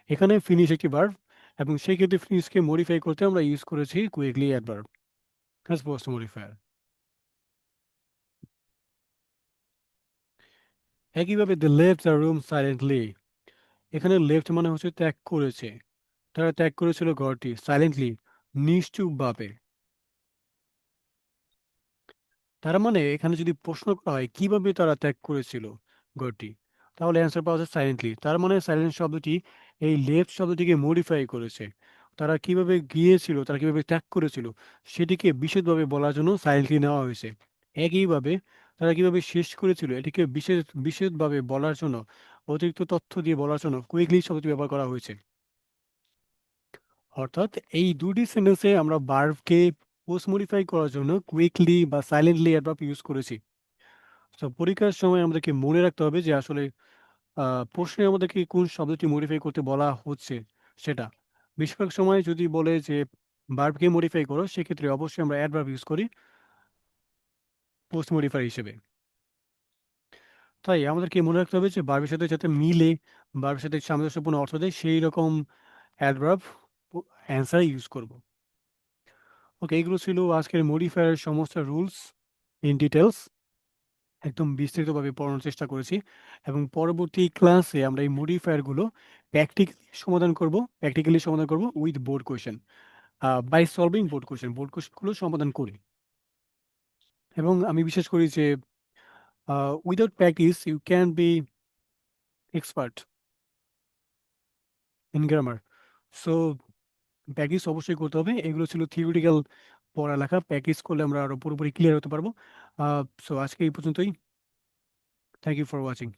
এখানে ফিনিশ একটি ভার্ব, এবং সেই ক্ষেত্রে ফিনিশকে মডিফাই করতে আমরা ইউজ করেছি quickly adverb as post modifier. একইভাবে দে লেফট দ্য রুম সাইলেন্টলি। এখানে লেফট মানে হচ্ছে ত্যাগ করেছে, তারা ত্যাগ করেছিল ঘরটি সাইলেন্টলি, নিশ্চুপভাবে। তার মানে এখানে যদি প্রশ্ন করা হয় কিভাবে তারা ত্যাগ করেছিল ঘরটি,
তাহলে অ্যান্সার পাওয়া যায় সাইলেন্টলি। তার মানে সাইলেন্ট শব্দটি এই লেফট শব্দটিকে মডিফাই করেছে। তারা কিভাবে গিয়েছিল, তারা কিভাবে ত্যাগ করেছিল, সেটিকে বিশদভাবে বলার জন্য সাইলেন্টলি নেওয়া হয়েছে। একইভাবে তারা কিভাবে শেষ করেছিল এটিকে বিশদভাবে বলার জন্য, অতিরিক্ত তথ্য দিয়ে বলার জন্য কুইকলি শব্দটি ব্যবহার করা হয়েছে। অর্থাৎ এই দুটি সেন্টেন্সে আমরা ভার্বকে পোস্ট মডিফাই করার জন্য কুইকলি বা সাইলেন্টলি অ্যাডভার্ব ইউজ করেছি। তো পরীক্ষার সময় আমাদেরকে মনে রাখতে হবে যে আসলে প্রশ্নে আমাদেরকে কোন শব্দটি মডিফাই করতে বলা হচ্ছে সেটা। বেশিরভাগ সময় যদি বলে যে ভার্বকে মডিফাই করো, সেক্ষেত্রে অবশ্যই আমরা অ্যাডভার্ব ইউজ করি পোস্ট মডিফায়ার হিসেবে। তাই আমাদেরকে মনে রাখতে হবে যে ভার্বের সাথে যাতে মিলে, ভার্বের সাথে সামঞ্জস্যপূর্ণ অর্থ দেয় সেই রকম অ্যাডভার্ব অ্যান্সার ইউজ করব। ওকে, এগুলো ছিল আজকের মডিফায়ার সমস্ত রুলস ইন ডিটেলস। একদম বিস্তারিতভাবে পড়ানোর চেষ্টা করেছি, এবং পরবর্তী ক্লাসে আমরা এই মডিফায়ারগুলো প্র্যাকটিক্যালি সমাধান করব with board question, by solving board কোয়েশ্চেনগুলো সমাধান করি। এবং আমি বিশ্বাস করি যে without practice you can be expert in grammar. So practice অবশ্যই করতে হবে। এগুলো ছিল থিওরিটিক্যাল পড়ালেখা, প্র্যাকটিস করলে আমরা আরো পুরোপুরি ক্লিয়ার হতে পারবো। সো আজকে এই পর্যন্তই। Thank you for watching.